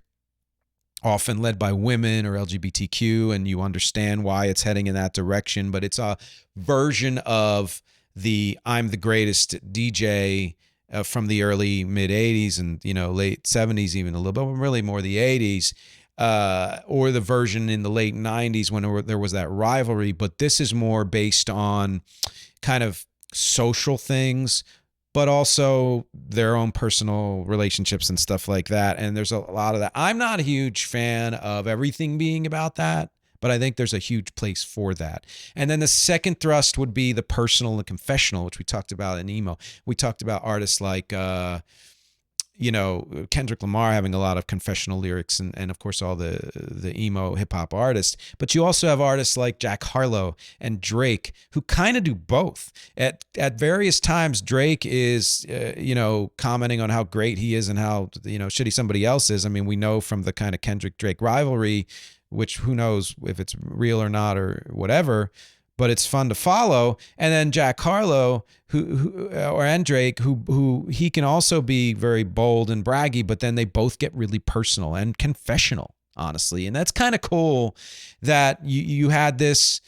often led by women or LGBTQ, and you understand why it's heading in that direction, but it's a version of the I'm the greatest DJ from the early mid 80s and late 70s, even a little bit, but really more the 80s. Or the version in the late 90s when there was that rivalry. But this is more based on kind of social things, but also their own personal relationships and stuff like that. And there's a lot of that. I'm not a huge fan of everything being about that, but I think there's a huge place for that. And then the second thrust would be the personal and confessional, which we talked about in emo. We talked about artists like Kendrick Lamar having a lot of confessional lyrics and of course all the emo hip hop artists, but you also have artists like Jack Harlow and Drake who kind of do both. At various times, Drake is commenting on how great he is and how shitty somebody else is. I mean, we know from the kind of Kendrick Drake rivalry, which who knows if it's real or not or whatever, but it's fun to follow. And then Jack Harlow, and Drake, who he can also be very bold and braggy, but then they both get really personal and confessional, honestly. And that's kind of cool that you had this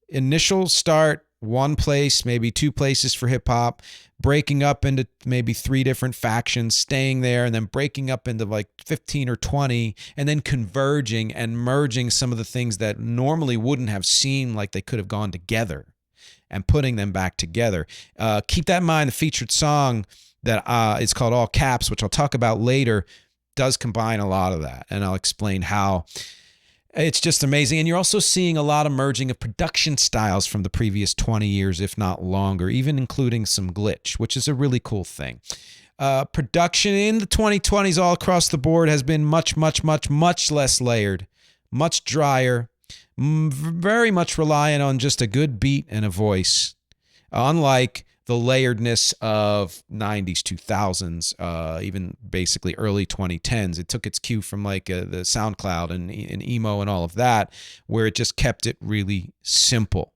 initial start, one place, maybe two places for hip hop, breaking up into maybe three different factions, staying there, and then breaking up into like 15 or 20, and then converging and merging some of the things that normally wouldn't have seemed like they could have gone together and putting them back together. Keep that in mind. The featured song that is called All Caps, which I'll talk about later, does combine a lot of that, and I'll explain how. It's just amazing. And you're also seeing a lot of merging of production styles from the previous 20 years, if not longer, even including some glitch, which is a really cool thing. Production in the 2020s all across the board has been much, much, much, much less layered, much drier, very much reliant on just a good beat and a voice, unlike the layeredness of 90s, 2000s, even basically early 2010s. It took its cue from like the SoundCloud and emo and all of that, where it just kept it really simple.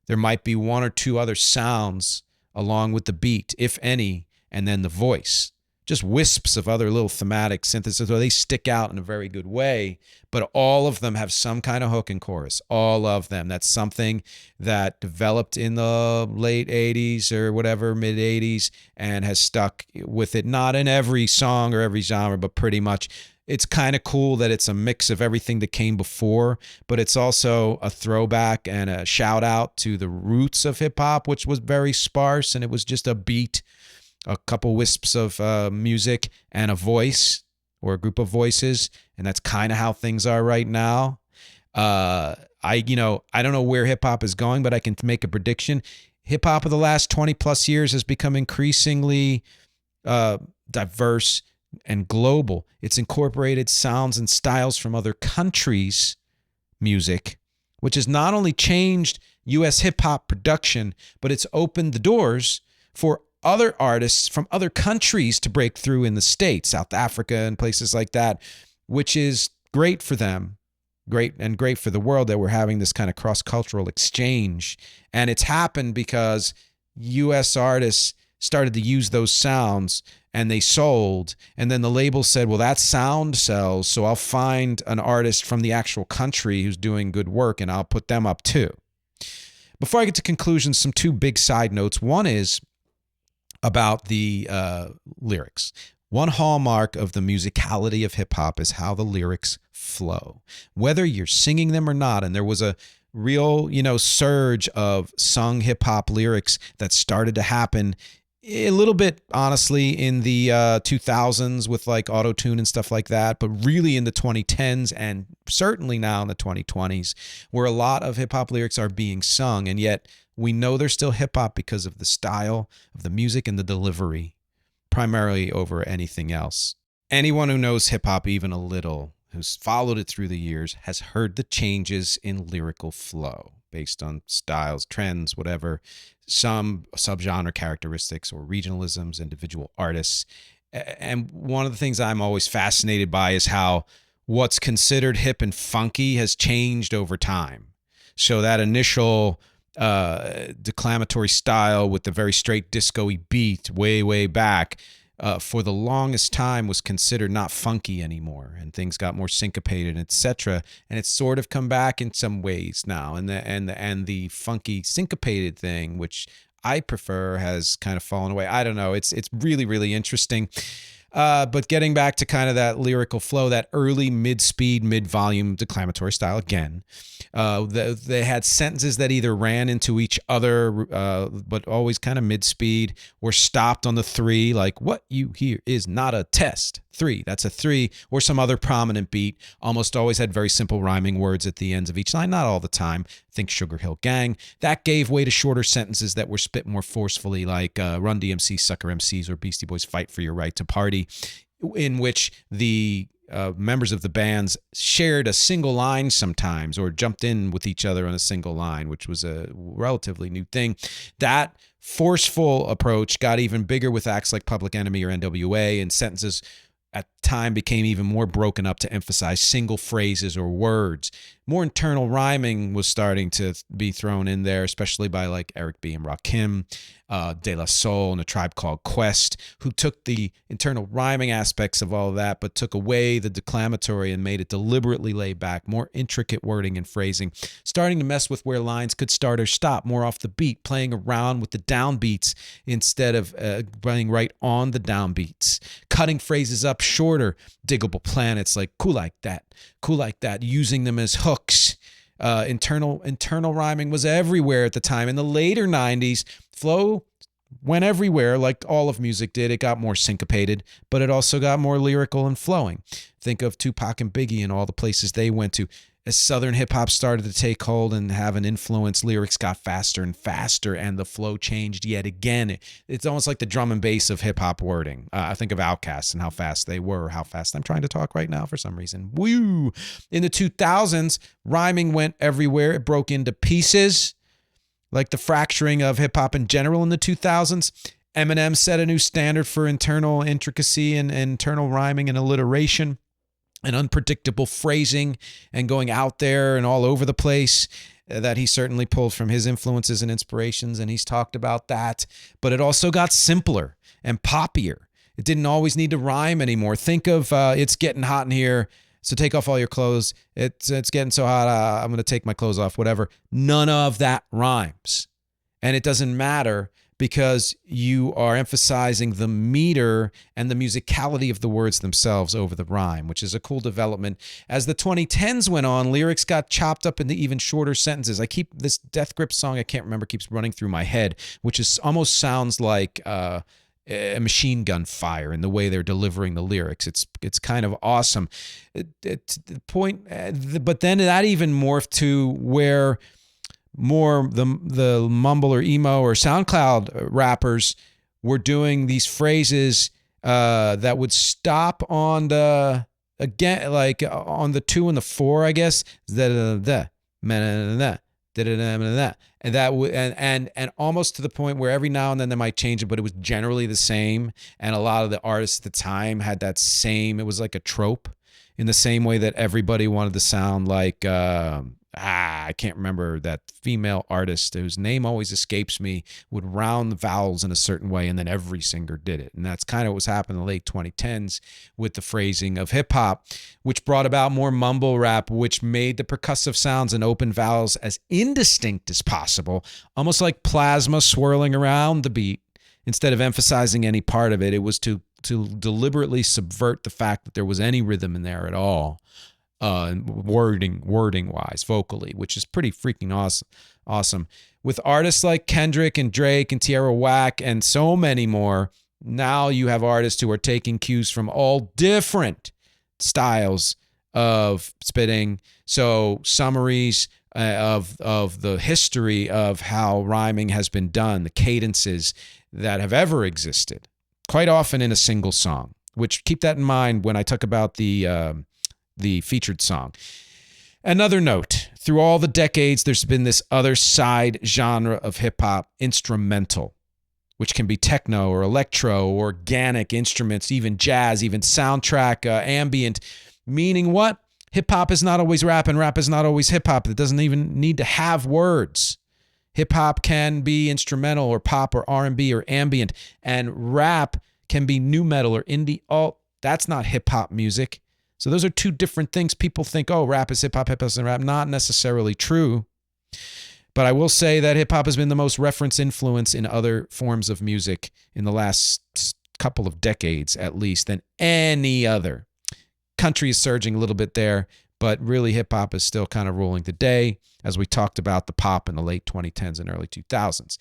There might be one or two other sounds along with the beat, if any, and then the voice. just wisps of other little thematic synthesis, where they stick out in a very good way, but all of them have some kind of hook and chorus. All of them. That's something that developed in the late 80s or whatever, mid 80s, and has stuck with it, not in every song or every genre, but pretty much. It's kind of cool that it's a mix of everything that came before, but it's also a throwback and a shout out to the roots of hip hop, which was very sparse, and it was just a beat, a couple wisps of music, and a voice or a group of voices, and that's kind of how things are right now. I don't know where hip hop is going, but I can make a prediction. Hip hop of the last 20 plus years has become increasingly diverse and global. It's incorporated sounds and styles from other countries' music, which has not only changed U.S. hip hop production, but it's opened the doors for other artists from other countries to break through in the States, South Africa, and places like that, which is great for them, great for the world that we're having this kind of cross-cultural exchange. And it's happened because U.S. artists started to use those sounds and they sold, and then the label said, well, that sound sells, so I'll find an artist from the actual country who's doing good work and I'll put them up too. Before I get to conclusions, some two big side notes. One is about the lyrics. One hallmark of the musicality of hip hop is how the lyrics flow, whether you're singing them or not. And there was a real, surge of sung hip hop lyrics that started to happen a little bit, honestly, in the 2000s with like auto-tune and stuff like that, but really in the 2010s and certainly now in the 2020s, where a lot of hip hop lyrics are being sung, and yet we know they're still hip hop because of the style of the music and the delivery, primarily over anything else. Anyone who knows hip hop even a little, who's followed it through the years, has heard the changes in lyrical flow based on styles, trends, whatever, some subgenre characteristics or regionalisms, individual artists. And one of the things I'm always fascinated by is how what's considered hip and funky has changed over time. So that initial declamatory style with the very straight disco-y beat way back, for the longest time was considered not funky anymore, and things got more syncopated, etc. And it's sort of come back in some ways now, and the funky syncopated thing, which I prefer, has kind of fallen away. I don't know. It's really interesting. But getting back to kind of that lyrical flow, that early mid-speed, mid-volume declamatory style, again, they had sentences that either ran into each other, but always kind of mid-speed, or stopped on the 3, like, what you hear is not a test. 3, that's a 3, or some other prominent beat. Almost always had very simple rhyming words at the ends of each line, not all the time. Think Sugar Hill Gang. That gave way to shorter sentences that were spit more forcefully, like Run DMC, Sucker MCs, or Beastie Boys Fight for Your Right to Party, in which the members of the bands shared a single line sometimes, or jumped in with each other on a single line, which was a relatively new thing. That forceful approach got even bigger with acts like Public Enemy or NWA, and sentences at the time became even more broken up to emphasize single phrases or words. More internal rhyming was starting to be thrown in there, especially by like Eric B. and Rakim, De La Soul, and A Tribe Called Quest, who took the internal rhyming aspects of all of that, but took away the declamatory and made it deliberately laid back, more intricate wording and phrasing, starting to mess with where lines could start or stop, more off the beat, playing around with the downbeats instead of playing right on the downbeats, cutting phrases up shorter, diggable planets like cool like that, using them as hooks. Internal rhyming was everywhere at the time. In the later 90s, flow went everywhere like all of music did. It got more syncopated, but it also got more lyrical and flowing. Think of Tupac and Biggie and all the places they went to. As Southern hip-hop started to take hold and have an influence, lyrics got faster and faster, and the flow changed yet again. It's almost like the drum and bass of hip-hop wording. I think of Outkast and how fast they were, how fast I'm trying to talk right now for some reason. Woo! In the 2000s, rhyming went everywhere. It broke into pieces, like the fracturing of hip-hop in general in the 2000s. Eminem set a new standard for internal intricacy and internal rhyming and alliteration, and unpredictable phrasing, and going out there and all over the place, that he certainly pulled from his influences and inspirations, and he's talked about that. But it also got simpler and poppier. It didn't always need to rhyme anymore. Think of it's getting hot in here, so take off all your clothes. It's getting so hot, I'm going to take my clothes off, whatever. None of that rhymes. And it doesn't matter because you are emphasizing the meter and the musicality of the words themselves over the rhyme, which is a cool development. As the 2010s went on, lyrics got chopped up into even shorter sentences. I keep this Death Grip song, I can't remember, keeps running through my head, which is almost sounds like a machine gun fire in the way they're delivering the lyrics. It's kind of awesome. The point, but then that even morphed to where more the mumble or emo or SoundCloud rappers were doing these phrases that would stop on the, again, like on the 2 and the 4, I guess. And that would and almost to the point where every now and then they might change it, but it was generally the same. And a lot of the artists at the time had that same. It was like a trope, in the same way that everybody wanted to sound like I can't remember that female artist whose name always escapes me, would round the vowels in a certain way, and then every singer did it. And that's kind of what was happening in the late 2010s with the phrasing of hip hop, which brought about more mumble rap, which made the percussive sounds and open vowels as indistinct as possible, almost like plasma swirling around the beat. Instead of emphasizing any part of it, it was to deliberately subvert the fact that there was any rhythm in there at all. Wording wise, vocally, which is pretty freaking awesome. With artists like Kendrick and Drake and Tierra Whack and so many more, now you have artists who are taking cues from all different styles of spitting. So summaries of the history of how rhyming has been done, the cadences that have ever existed, quite often in a single song. Which, keep that in mind when I talk about the featured song. Another note, through all the decades, there's been this other side genre of hip-hop, instrumental, which can be techno or electro, or organic instruments, even jazz, even soundtrack, ambient, meaning what? Hip-hop is not always rap, and rap is not always hip-hop. It doesn't even need to have words. Hip-hop can be instrumental or pop or R&B or ambient, and rap can be nu metal or indie alt. That's not hip-hop music. So those are two different things. People think, oh, rap is hip-hop, hip-hop is rap. Not necessarily true. But I will say that hip-hop has been the most referenced influence in other forms of music in the last couple of decades, at least, than any other. Country is surging a little bit there, but really hip-hop is still kind of ruling the day, as we talked about the pop in the late 2010s and early 2000s.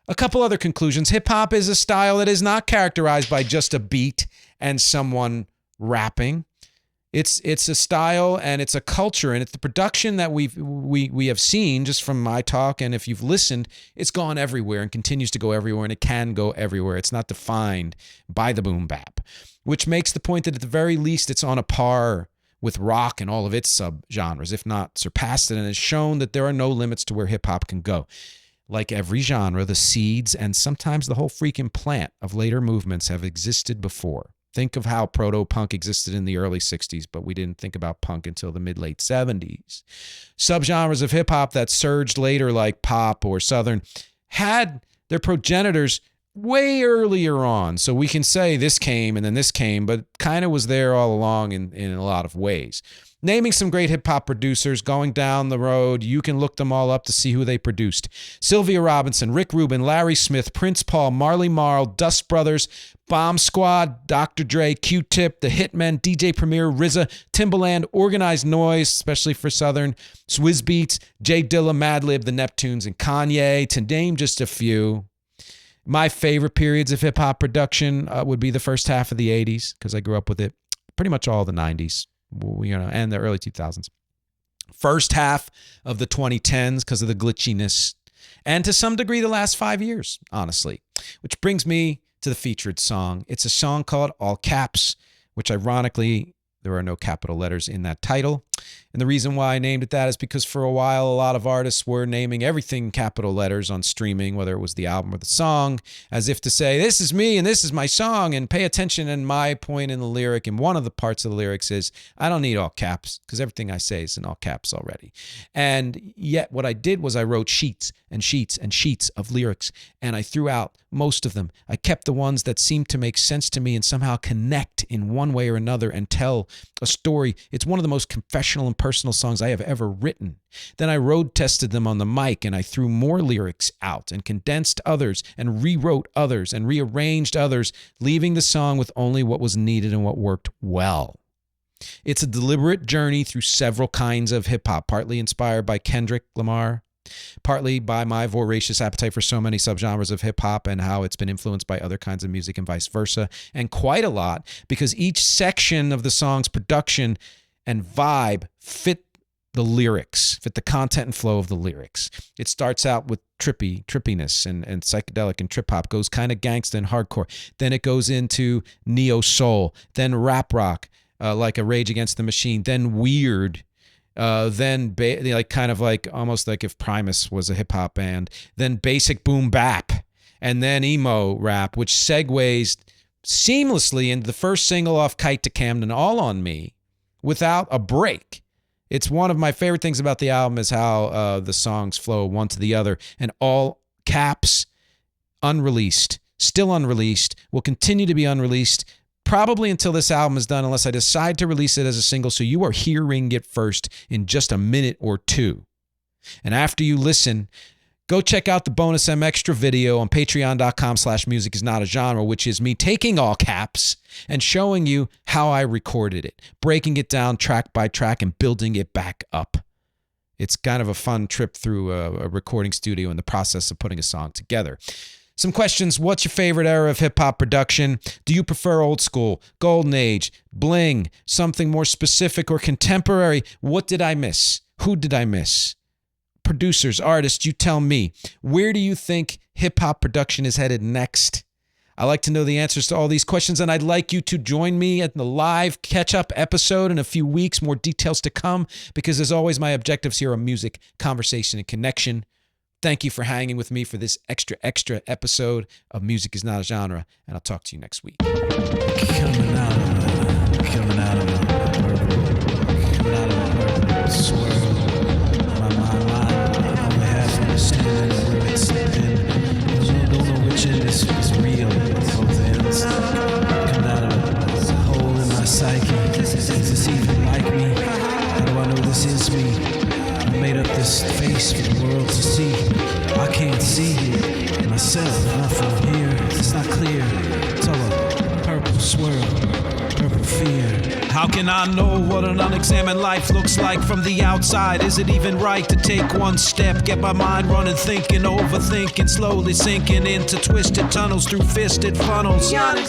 A couple other conclusions. Hip-hop is a style that is not characterized by just a beat and someone rapping. It's a style and it's a culture, and it's the production that we have seen just from my talk, and if you've listened, it's gone everywhere and continues to go everywhere, and it can go everywhere. It's not defined by the boom bap, which makes the point that at the very least it's on a par with rock and all of its subgenres, if not surpassed it, and has shown that there are no limits to where hip-hop can go. Like every genre, the seeds and sometimes the whole freaking plant of later movements have existed before. Think of how proto-punk existed in the early 60s, but we didn't think about punk until the mid-late 70s. Subgenres of hip-hop that surged later, like pop or southern, had their progenitors way earlier on. So we can say this came and then this came, but kind of was there all along in a lot of ways. Naming some great hip-hop producers going down the road, you can look them all up to see who they produced. Sylvia Robinson, Rick Rubin, Larry Smith, Prince Paul, Marley Marl, Dust Brothers, Bomb Squad, Dr. Dre, Q-Tip, The Hitmen, DJ Premier, RZA, Timbaland, Organized Noise, especially for Southern, Swizz Beatz, J Dilla, Madlib, The Neptunes, and Kanye, to name just a few. My favorite periods of hip-hop production would be the first half of the 80s, because I grew up with it, pretty much all the 90s. And the early 2000s. First half of the 2010s because of the glitchiness, and to some degree the last 5 years, honestly. Which brings me to the featured song. It's a song called All Caps, which ironically, there are no capital letters in that title. And the reason why I named it that is because for a while, a lot of artists were naming everything capital letters on streaming, whether it was the album or the song, as if to say, this is me and this is my song, and pay attention. And my point in the lyric, and one of the parts of the lyrics is, I don't need all caps because everything I say is in all caps already. And yet what I did was I wrote sheets and sheets and sheets of lyrics, and I threw out most of them. I kept the ones that seemed to make sense to me and somehow connect in one way or another and tell a story. It's one of the most confessional and personal songs I have ever written. Then I road tested them on the mic, and I threw more lyrics out and condensed others and rewrote others and rearranged others, leaving the song with only what was needed and what worked well. It's a deliberate journey through several kinds of hip-hop, partly inspired by Kendrick Lamar, partly by my voracious appetite for so many subgenres of hip-hop and how it's been influenced by other kinds of music and vice versa, and quite a lot because each section of the song's production and vibe fit the lyrics, fit the content and flow of the lyrics. It starts out with trippiness and psychedelic and trip-hop, goes kind of gangsta and hardcore. Then it goes into neo-soul, then rap rock, like a Rage Against the Machine, then weird, then kind of like almost like if Primus was a hip hop band, then basic boom bap, and then emo rap, which segues seamlessly into the first single off Kite to Camden, All on Me, without a break. It's one of my favorite things about the album is how the songs flow one to the other, and all caps, unreleased, still unreleased, will continue to be unreleased probably until this album is done, unless I decide to release it as a single. So you are hearing it first in just a minute or two. And after you listen, go check out the bonus extra video on patreon.com/musicisnotagenre, which is me taking all caps and showing you how I recorded it, breaking it down track by track and building it back up. It's kind of a fun trip through a recording studio in the process of putting a song together. Some questions. What's your favorite era of hip-hop production? Do you prefer old school, golden age, bling, something more specific or contemporary? What did I miss? Who did I miss? Producers, artists, you tell me. Where do you think hip-hop production is headed next? I like to know the answers to all these questions, and I'd like you to join me at the live catch-up episode in a few weeks. More details to come, because as always, my objectives here are music, conversation, and connection. Thank you for hanging with me for this extra episode of Music is Not a Genre, and I'll talk to you next week. Coming out of the swirl. My mind, only half understanding where it's been. Don't know which end is real, both ends. Coming out of a hole in my psyche. Is this even like me? How do I know this is me? I made up this face for the world to see. I can't see myself, not from here. It's not clear. It's all a purple swirl, purple fear. How can I know what an unexamined life looks like from the outside? Is it even right to take one step? Get my mind running, thinking, overthinking, slowly sinking into twisted tunnels through fisted funnels. They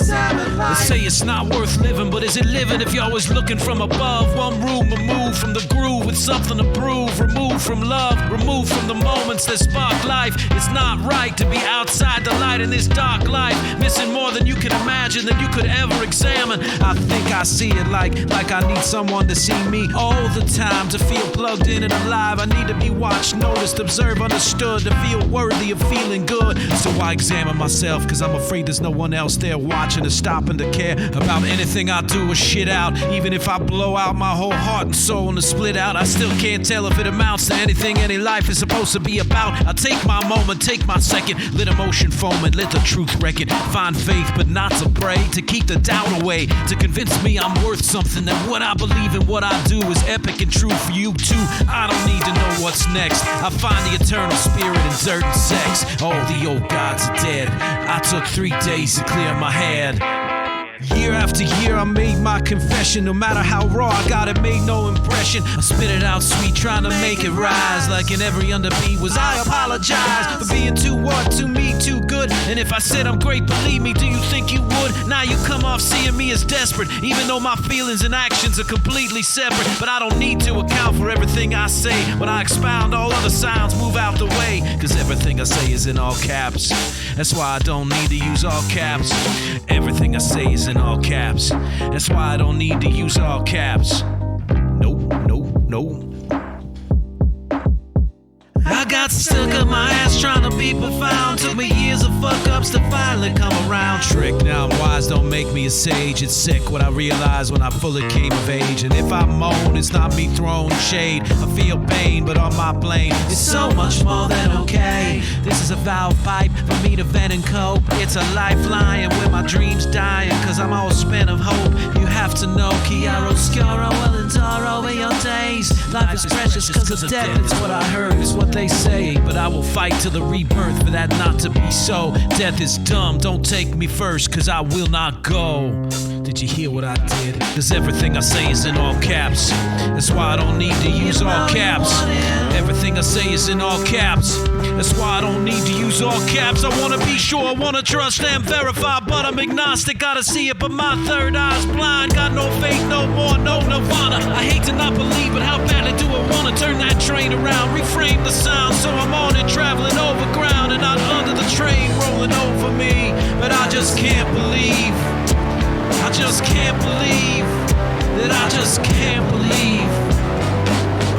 say it's not worth living, but is it living if you're always looking from above? One room removed from the groove with something to prove. Removed from love, removed from the moments that spark life. It's not right to be outside the light in this dark life, missing more than you can imagine, than you could ever examine. I think I see it like I need someone to see me all the time, to feel plugged in and alive. I need to be watched, noticed, observed, understood, to feel worthy of feeling good. So I examine myself, cause I'm afraid there's no one else there watching or stopping to care about anything I do or shit out. Even if I blow out my whole heart and soul and split out, I still can't tell if it amounts to anything any life is supposed to be about. I take my moment, take my second, let emotion foam and let the truth wreck it. Find faith but not to pray, to keep the doubt away, to convince me I'm worth something, that what I believe and what I do is epic and true for you too. I don't need to know what's next. I find the eternal spirit in dirt and sex. All the old gods are dead. I took 3 days to clear my head. Year after year I made my confession. No matter how raw I got, it made no impression. I spit it out sweet, trying to make it rise. Like in every underbeat was I apologize for being too what, to me too good. And if I said I'm great, believe me, do you think you would? Now you come off seeing me as desperate, even though my feelings and actions are completely separate. But I don't need to account for everything I say. When I expound, all other sounds move out the way, cause everything I say is in all caps. That's why I don't need to use all caps. Everything I say is in all caps. That's why I don't need to use all caps. Nope. go. I got stuck up my ass trying to be profound. Took me years of fuck ups to finally come around. Trick, now I'm wise, don't make me a sage. It's sick what I realized when I fully came of age. And if I moan, it's not me throwing shade. I feel pain, but on my plane, it's so much more than okay. This is a valve pipe for me to vent and cope. It's a lifeline when my dreams dying, cause I'm all spent of hope. You have to know, chiaroscuro, well endure over your days. Life is precious cause of death, it's what I heard, it's what they say. But I will fight to the rebirth for that not to be so. Death is dumb, don't take me first cause I will not go. Did you hear what I did? Cause everything I say is in all caps. That's why I don't need to use all caps. Everything I say is in all caps. That's why I don't need to use all caps. I wanna be sure, I wanna trust and verify, but I'm agnostic, gotta see it, but my third eye's blind. Got no faith, no more, no nirvana. I hate to not believe it, how badly do I wanna turn that train around, reframe the sound so I'm on it, traveling over ground and not under the train rolling over me. But I just can't believe, I just can't believe that I just can't believe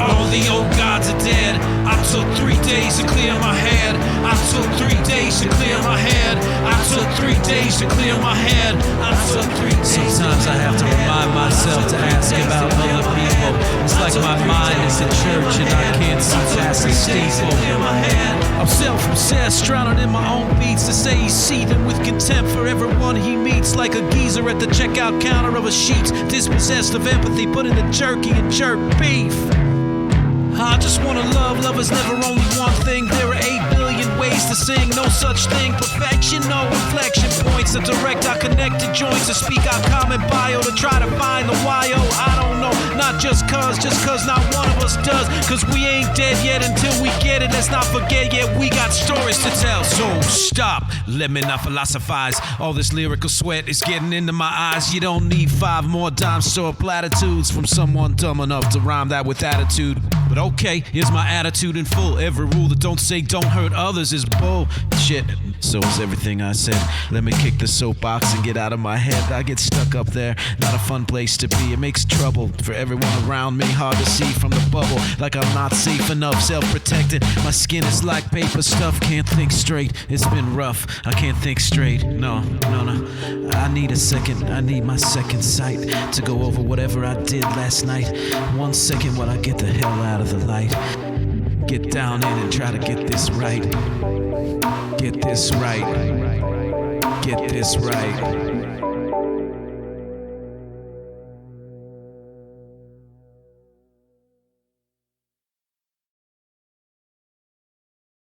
all the old gods are dead. I took 3 days to clear my head. I took 3 days to clear my head. I took 3 days to clear my head. I took 3 days. Sometimes I have to remind myself to ask about other people. It's like my mind is in church and I can't see past the steeple. I'm self-obsessed, drowning in my own beats. To say he's seething with contempt for everyone he meets, like a geezer at the checkout counter of a Sheetz, dispossessed of empathy, put in the jerky and jerk beef. I just wanna love, love is never only one thing. There are 8 billion ways to sing, no such thing. Perfection, no inflection points. To direct our connected joints, to speak our common bio, to try to find the why-o. I don't know, not just cause not one of us does. Cause we ain't dead yet until we get it. Let's not forget yet, we got stories to tell. So stop, let me not philosophize. All this lyrical sweat is getting into my eyes. You don't need 5 more dime store platitudes from someone dumb enough to rhyme that with attitude. But okay, here's my attitude in full. Every rule that don't say don't hurt others is bullshit. So is everything I said. Let me kick the soapbox and get out of my head. I get stuck up there, not a fun place to be. It makes trouble for everyone around me. Hard to see from the bubble, like I'm not safe enough. Self-protected, my skin is like paper stuff. Can't think straight, it's been rough. I can't think straight, no. I need a second, I need my second sight to go over whatever I did last night. 1 second while I get the hell out of the light. Get down in and try to get this right. Get this right. Get this right.